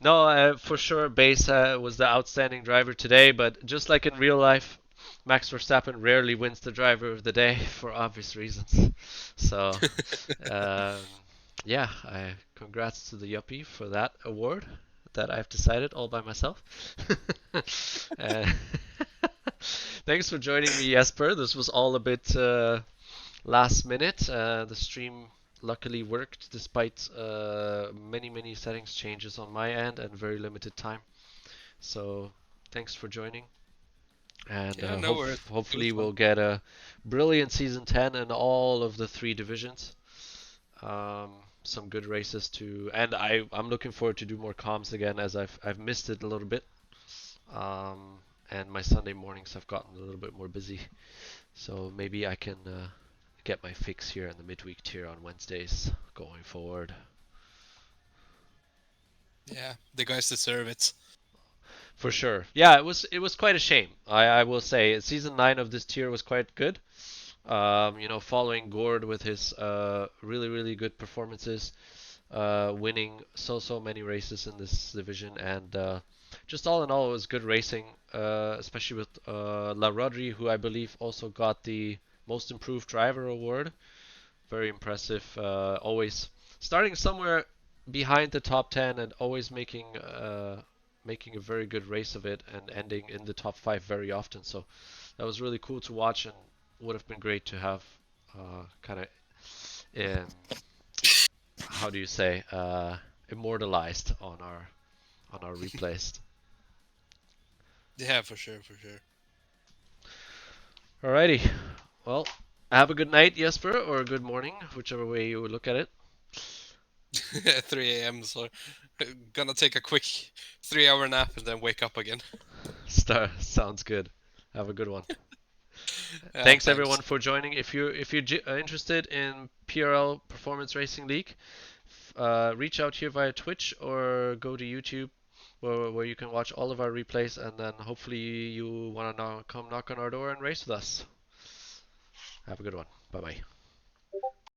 Speaker 1: No, for sure, Base was the outstanding driver today, but just like in real life, Max Verstappen rarely wins the driver of the day for obvious reasons. So, um, yeah, congrats to the Yuppie for that award that I've decided all by myself. uh, Thanks for joining me, Jesper. This was all a bit last minute. The stream luckily worked despite many settings changes on my end and very limited time. So thanks for joining, and
Speaker 2: Yeah, no worries. It was
Speaker 1: hopefully
Speaker 2: fun.
Speaker 1: we'll get a brilliant season 10 in all of the three divisions. Um, some good races too, and I'm looking forward to do more comms again as I've missed it a little bit. Um, and my Sunday mornings have gotten a little bit more busy, so maybe I can get my fix here in the midweek tier on Wednesdays going forward.
Speaker 2: Yeah, the guys deserve it.
Speaker 1: For sure. Yeah, it was quite a shame. I will say season 9 of this tier was quite good. Following Gord with his really good performances, winning so many races in this division, and just all in all, it was good racing, especially with La Rodri, who I believe also got the most improved driver award. Very impressive. Always starting somewhere behind the top 10 and always making a very good race of it and ending in the top 5 very often. So that was really cool to watch and would have been great to have kind of how do you say immortalized on our replays.
Speaker 2: Yeah, for sure, for sure.
Speaker 1: Alrighty, well, have a good night, Jesper, or a good morning, whichever way you look at it.
Speaker 2: 3 a.m. So gonna take a quick 3 hour nap and then wake up again.
Speaker 1: Sounds good. Have a good one.
Speaker 2: Yeah,
Speaker 1: Thanks everyone
Speaker 2: thanks.
Speaker 1: for joining. If you're interested in PRL Performance Racing League, reach out here via Twitch or go to YouTube, where you can watch all of our replays, and then hopefully you want to now come knock on our door and race with us. Have a good one. Bye bye.